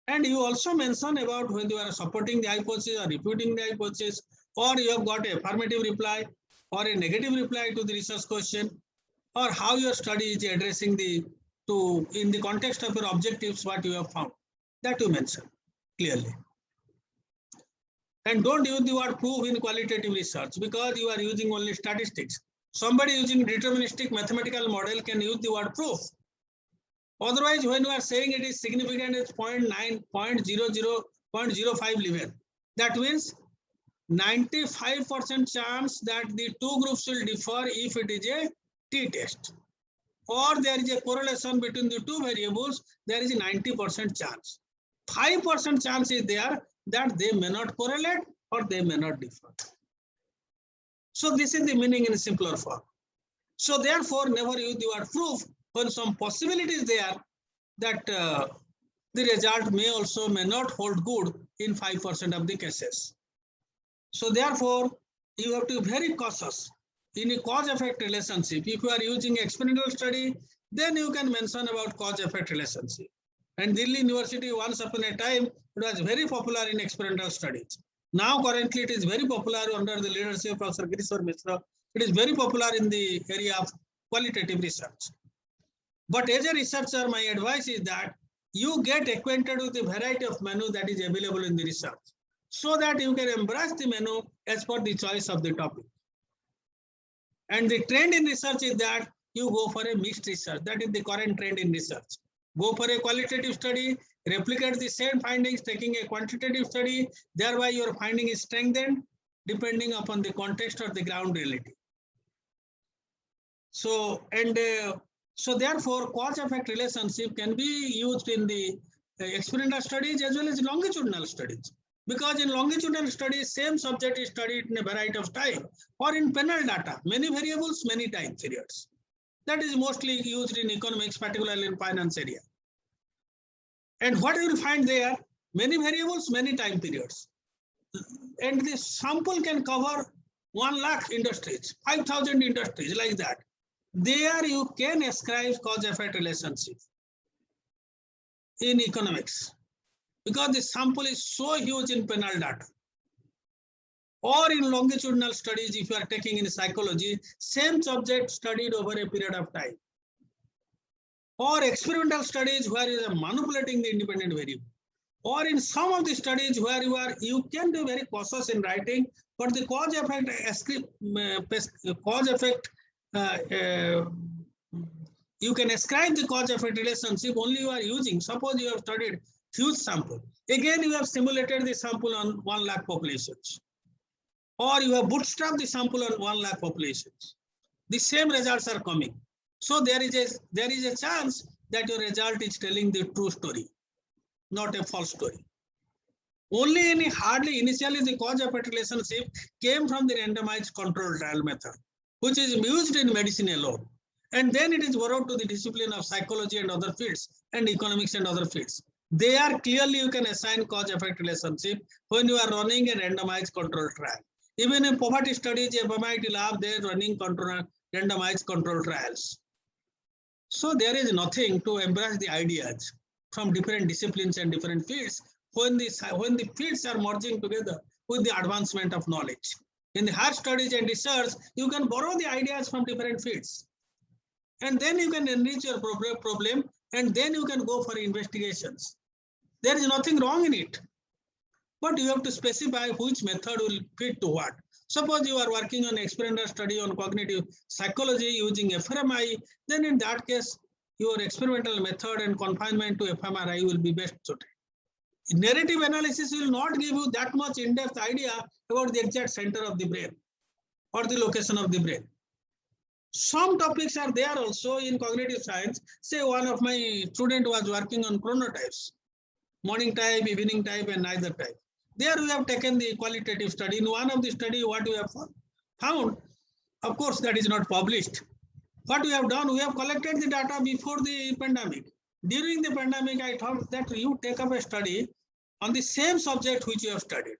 And you also mention about when you are supporting the hypothesis or refuting the hypothesis, or you have got a affirmative reply or a negative reply to the research question, or how your study is addressing in the context of your objectives, what you have found. That you mention clearly. And don't use the word proof in qualitative research because you are using only statistics. Somebody using deterministic mathematical model can use the word proof. Otherwise, when you are saying it is significant, it's 0.9, 0.00, 0.05 level. That means 95% chance that the two groups will differ if it is a t-test. Or there is a correlation between the two variables, there is a 90% chance. 5% chance is there that they may not correlate or they may not differ. So this is the meaning in simpler form. So therefore, never use the word proof when some possibility is there that the result may not hold good in 5% of the cases. So therefore, you have to be very cautious in a cause-effect relationship. If you are using experimental study, then you can mention about cause-effect relationship. And Delhi University, once upon a time, it was very popular in experimental studies. Now, currently, it is very popular under the leadership of Professor Girishwar Mishra. It is very popular in the area of qualitative research. But as a researcher, my advice is that you get acquainted with the variety of menu that is available in the research, so that you can embrace the menu as per the choice of the topic. And the trend in research is that you go for a mixed research. That is the current trend in research. Go for a qualitative study, replicate the same findings, taking a quantitative study, thereby your finding is strengthened depending upon the context or the ground reality. So, so therefore, cause-effect relationship can be used in the experimental studies as well as longitudinal studies. Because in longitudinal studies, same subject is studied in a variety of time, or in panel data, many variables, many time periods. That is mostly used in economics, particularly in finance area. And what you will find there, many variables, many time periods. And the sample can cover 1 lakh industries, 5,000 industries, like that. There you can ascribe cause-effect relationship in economics, because the sample is so huge in panel data. Or in longitudinal studies, if you are taking in psychology, same subject studied over a period of time. Or experimental studies where you are manipulating the independent variable. Or in some of the studies where you can be very cautious in writing, but the cause-effect you can ascribe the cause-effect relationship only you are using. Suppose you have studied huge sample. Again, you have simulated the sample on 1 lakh populations. Or you have bootstrapped the sample on 1 lakh populations. the same results are coming. So there is a chance that your result is telling the true story, not a false story. Only hardly initially the cause-effect relationship came from the randomized control trial method, which is used in medicine alone. And then it is borrowed to the discipline of psychology and other fields, and economics and other fields. They are clearly, you can assign cause-effect relationship when you are running a randomized control trial. Even in poverty studies, MIT lab, they are running randomized control trials. So there is nothing to embrace the ideas from different disciplines and different fields when the fields are merging together with the advancement of knowledge. In the higher studies and research, you can borrow the ideas from different fields. And then you can enrich your problem, and then you can go for investigations. There is nothing wrong in it. But you have to specify which method will fit to what. Suppose you are working on experimental study on cognitive psychology using fMRI, then in that case, your experimental method and confinement to fMRI will be best suited. Narrative analysis will not give you that much in-depth idea about the exact center of the brain or the location of the brain. Some topics are there also in cognitive science. Say one of my students was working on chronotypes, morning type, evening type, and neither type. There we have taken the qualitative study. In one of the study, what we have found, of course, that is not published. What we have done, we have collected the data before the pandemic. During the pandemic, I thought that you take up a study on the same subject which you have studied.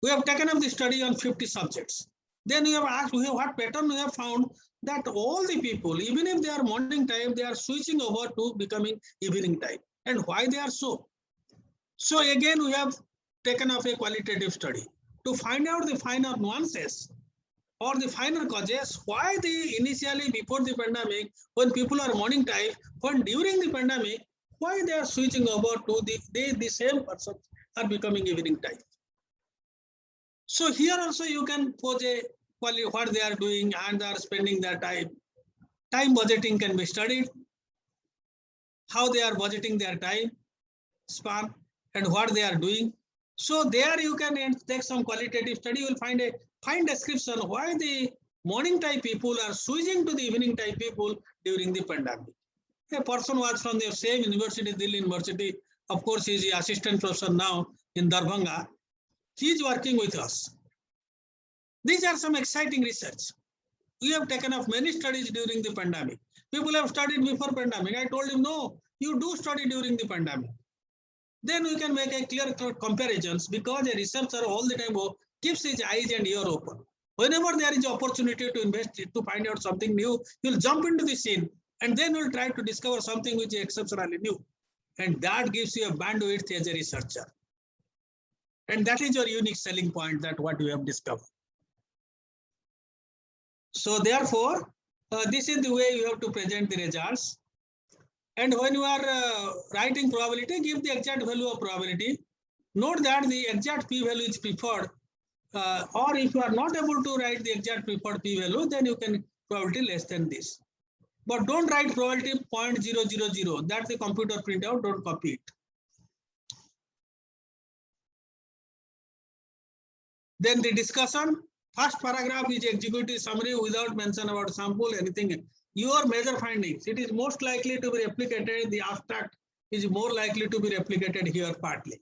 We have taken up the study on 50 subjects. Then we have asked what pattern we have found, that all the people, even if they are morning time, they are switching over to becoming evening time. And why they are so? So again, we have taken up a qualitative study to find out the finer nuances or the finer causes, why they initially before the pandemic, when people are morning type, when during the pandemic, why they are switching over to the same person are becoming evening type. So here also you can pose what they are doing and they are spending their time. Time budgeting can be studied, how they are budgeting their time span and what they are doing. So there you can take some qualitative study, you will find a fine description why the morning type people are switching to the evening type people during the pandemic. A person was from the same university, Delhi University. Of course, he is the assistant professor now in Darbhanga. He is working with us. These are some exciting research. We have taken up many studies during the pandemic. People have studied before pandemic. I told him, no, you do study during the pandemic. Then we can make a clear comparisons, because a researcher all the time keeps his eyes and ears open. Whenever there is an opportunity to invest, to find out something new, you'll jump into the scene and then you'll try to discover something which is exceptionally new. And that gives you a bandwidth as a researcher. And that is your unique selling point, that what you have discovered. So therefore, this is the way you have to present the results. And when you are writing probability, give the exact value of probability. Note that the exact p-value is preferred. Or if you are not able to write the exact preferred p-value, then you can probability less than this. But don't write probability 0.000. That's the computer printout, don't copy it. Then the discussion, first paragraph is executive summary without mention about sample, anything. Your major findings, it is most likely to be replicated. The abstract is more likely to be replicated here partly.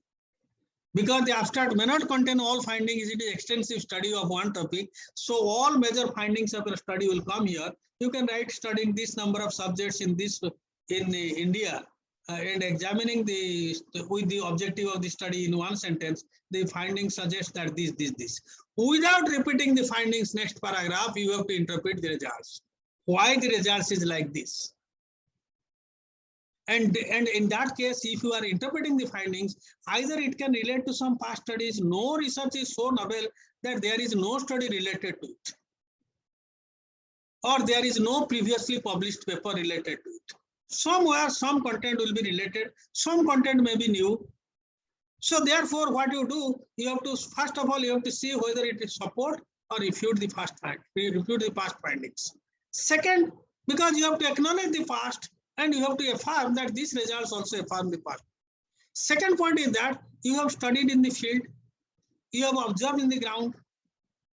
Because the abstract may not contain all findings, it is extensive study of one topic. So all major findings of your study will come here. You can write studying this number of subjects in India and examining with the objective of the study in one sentence, the findings suggest that this. Without repeating the findings, next paragraph, you have to interpret the results. Why the results is like this. And in that case, if you are interpreting the findings, either it can relate to some past studies. No research is so novel that there is no study related to it. Or there is no previously published paper related to it. Somewhere some content will be related, some content may be new. So therefore, what you do, you have to, first of all, you have to see whether it is support or refute the past findings. Second, because you have to acknowledge the past and you have to affirm that these results also affirm the past. Second point is that you have studied in the field, you have observed in the ground,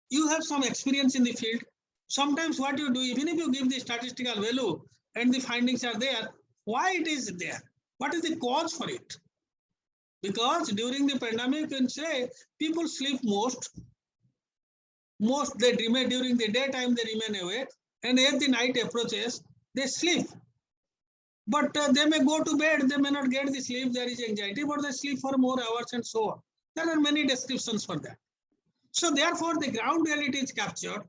you have some experience in the field. Sometimes what you do, even if you give the statistical value and the findings are there, why it is there? What is the cause for it? Because during the pandemic, you can say people sleep most they remain during the daytime, they remain awake, and as the night approaches, they sleep. But they may go to bed, they may not get the sleep, there is anxiety, but they sleep for more hours and so on. There are many descriptions for that. So therefore, the ground reality is captured,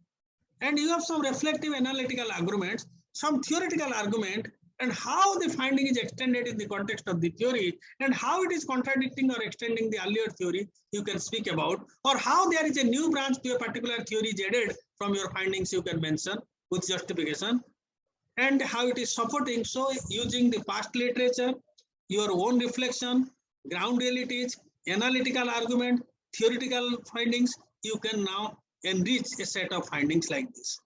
and you have some reflective analytical arguments, some theoretical argument, and how the finding is extended in the context of the theory, and how it is contradicting or extending the earlier theory you can speak about, or how there is a new branch to a particular theory is added from your findings you can mention with justification, and how it is supporting. So using the past literature, your own reflection, ground realities, analytical argument, theoretical findings, you can now enrich a set of findings like this.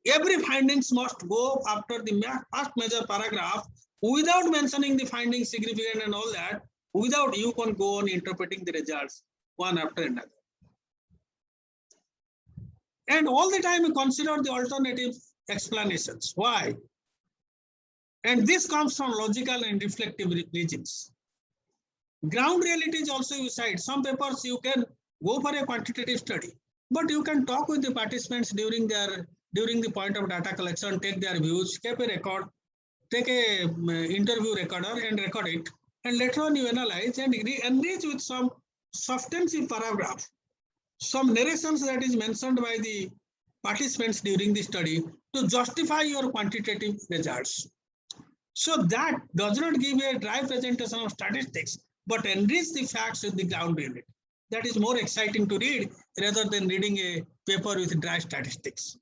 Every findings must go after the first major paragraph without mentioning the findings significant and all that, without you can go on interpreting the results one after another. And all the time you consider the alternative explanations. Why? And this comes from logical and reflective reasons. Ground realities also you cite. Some papers you can go for a quantitative study, but you can talk with the participants during the point of data collection, take their views, keep a record, take a interview recorder and record it, and later on you analyze and enrich with some substantive paragraph, some narrations that is mentioned by the participants during the study to justify your quantitative results. So that does not give a dry presentation of statistics, but enrich the facts with the ground reality. That is more exciting to read rather than reading a paper with dry statistics.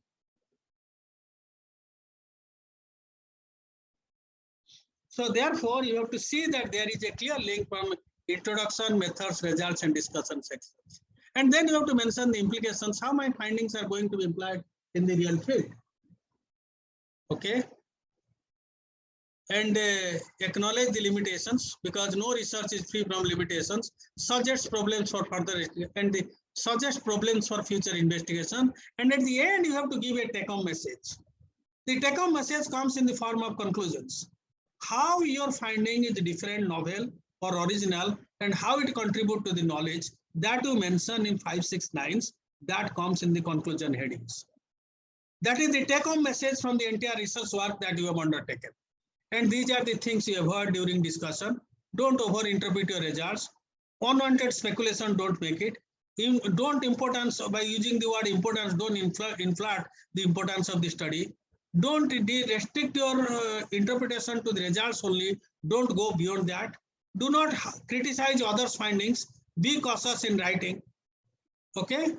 So therefore, you have to see that there is a clear link from introduction, methods, results, and discussion sections. And then you have to mention the implications, how my findings are going to be applied in the real field. Okay. And acknowledge the limitations, because no research is free from limitations, suggest problems for further and suggest problems for future investigation. And at the end, you have to give a take-home message. The take-home message comes in the form of conclusions. How your finding is different, novel, or original, and how it contributes to the knowledge that you mention in 5-6 lines, that comes in the conclusion headings. That is the take-home message from the entire research work that you have undertaken. And these are the things you have heard during discussion. Don't over-interpret your results. Unwanted speculation, don't make it. Don't importance, by using the word importance, don't inflate the importance of the study. Don't restrict your interpretation to the results only. Don't go beyond that. Do not criticize others' findings. Be cautious in writing. Okay?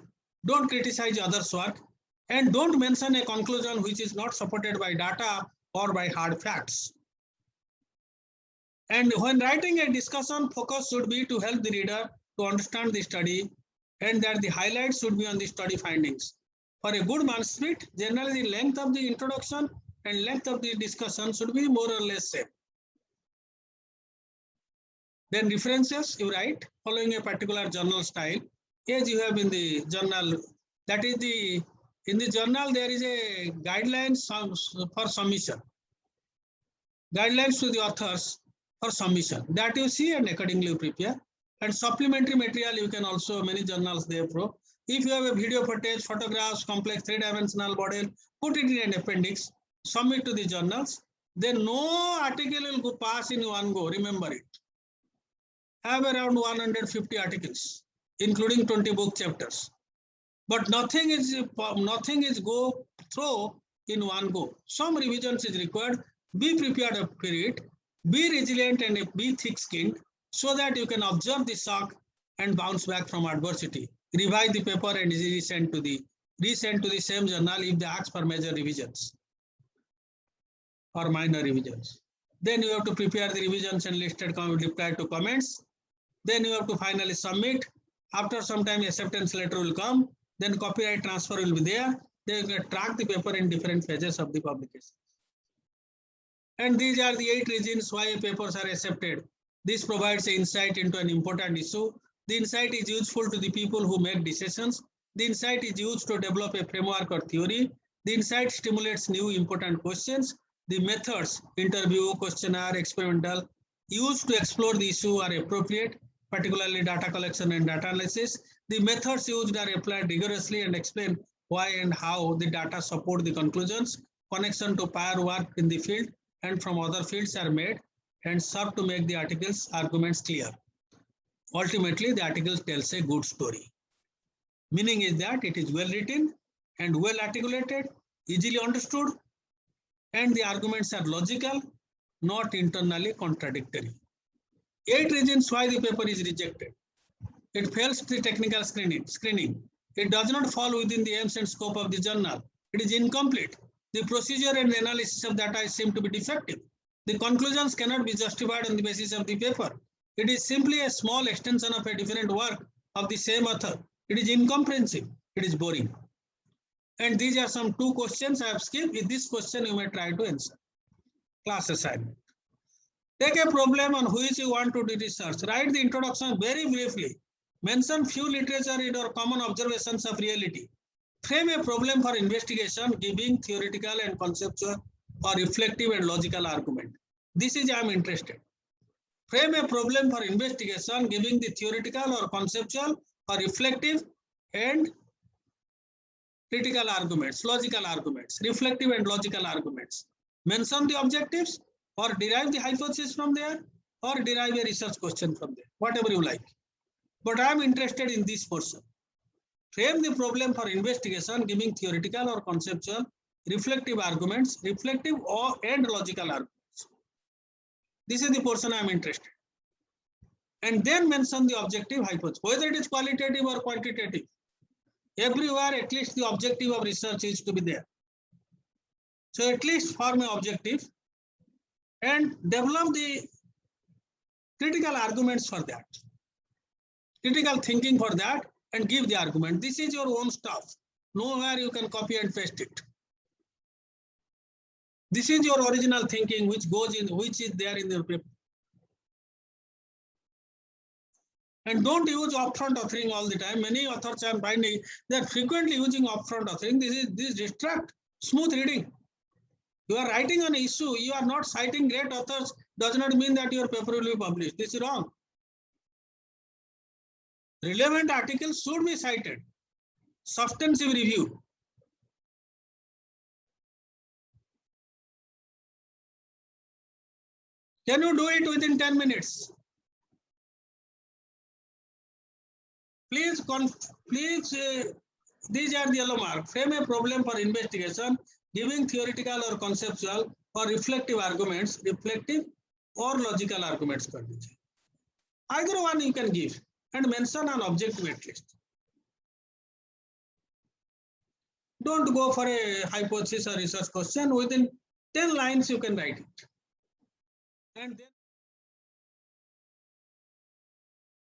Don't criticize others' work. And don't mention a conclusion which is not supported by data or by hard facts. And when writing a discussion, focus should be to help the reader to understand the study, and that the highlights should be on the study findings. For a good manuscript, generally the length of the introduction and length of the discussion should be more or less same. Then references you write following a particular journal style, as you have in the journal. That is in the journal there is a guidelines for submission. Guidelines to the authors for submission that you see and accordingly you prepare. And supplementary material you can also, many journals they have. If you have a video footage, photographs, complex 3-dimensional model, put it in an appendix, submit to the journals. Then no article will go pass in one go, remember it. Have around 150 articles, including 20 book chapters. But nothing is go through in one go. Some revisions is required. Be prepared for it. Be resilient and be thick-skinned so that you can observe the shock and bounce back from adversity. Revise the paper and resend to the same journal if they ask for major revisions or minor revisions. Then you have to prepare the revisions and listed reply to comments. Then you have to finally submit. After some time, acceptance letter will come. Then copyright transfer will be there. Then you can track the paper in different phases of the publication. And these are the 8 reasons why papers are accepted. This provides an insight into an important issue. The insight is useful to the people who make decisions. The insight is used to develop a framework or theory. The insight stimulates new important questions. The methods, interview, questionnaire, experimental, used to explore the issue are appropriate, particularly data collection and data analysis. The methods used are applied rigorously and explain why and how the data support the conclusions. Connection to prior work in the field and from other fields are made and serve to make the article's arguments clear. Ultimately, the article tells a good story. Meaning is that it is well written and well articulated, easily understood, and the arguments are logical, not internally contradictory. 8 reasons why the paper is rejected. It fails the technical screening. It does not fall within the aims and scope of the journal. It is incomplete. The procedure and analysis of data seem to be defective. The conclusions cannot be justified on the basis of the paper. It is simply a small extension of a different work of the same author. It is incomprehensible. It is boring. And these are some 2 questions I have skipped. With this question, you may try to answer. Class assignment. Take a problem on which you want to do research. Write the introduction very briefly. Mention few literature or common observations of reality. Frame a problem for investigation, giving theoretical and conceptual or reflective and logical argument. This is I am interested. Frame a problem for investigation, giving the theoretical or conceptual or reflective and critical arguments, logical arguments, reflective and logical arguments. Mention the objectives or derive the hypothesis from there or derive a research question from there, whatever you like. But I am interested in this portion. Frame the problem for investigation, giving theoretical or conceptual, reflective arguments, reflective or and logical arguments. This is the portion I am interested. And then mention the objective hypothesis, whether it is qualitative or quantitative. Everywhere, at least the objective of research is to be there. So at least form an objective and develop the critical arguments for that, critical thinking for that, and give the argument. This is your own stuff. Nowhere you can copy and paste it. This is your original thinking which goes in, which is there in your paper. And don't use upfront authoring all the time. Many authors are finding they are frequently using upfront authoring. This distract smooth reading. You are writing an issue, you are not citing great authors, does not mean that your paper will be published. This is wrong. Relevant articles should be cited. Substantive review. Can you do it within 10 minutes? Please, these are the yellow mark. Frame a problem for investigation, giving theoretical or conceptual or reflective arguments, reflective or logical arguments. Either one you can give and mention an objective at least. Don't go for a hypothesis or research question. Within 10 lines you can write it. And then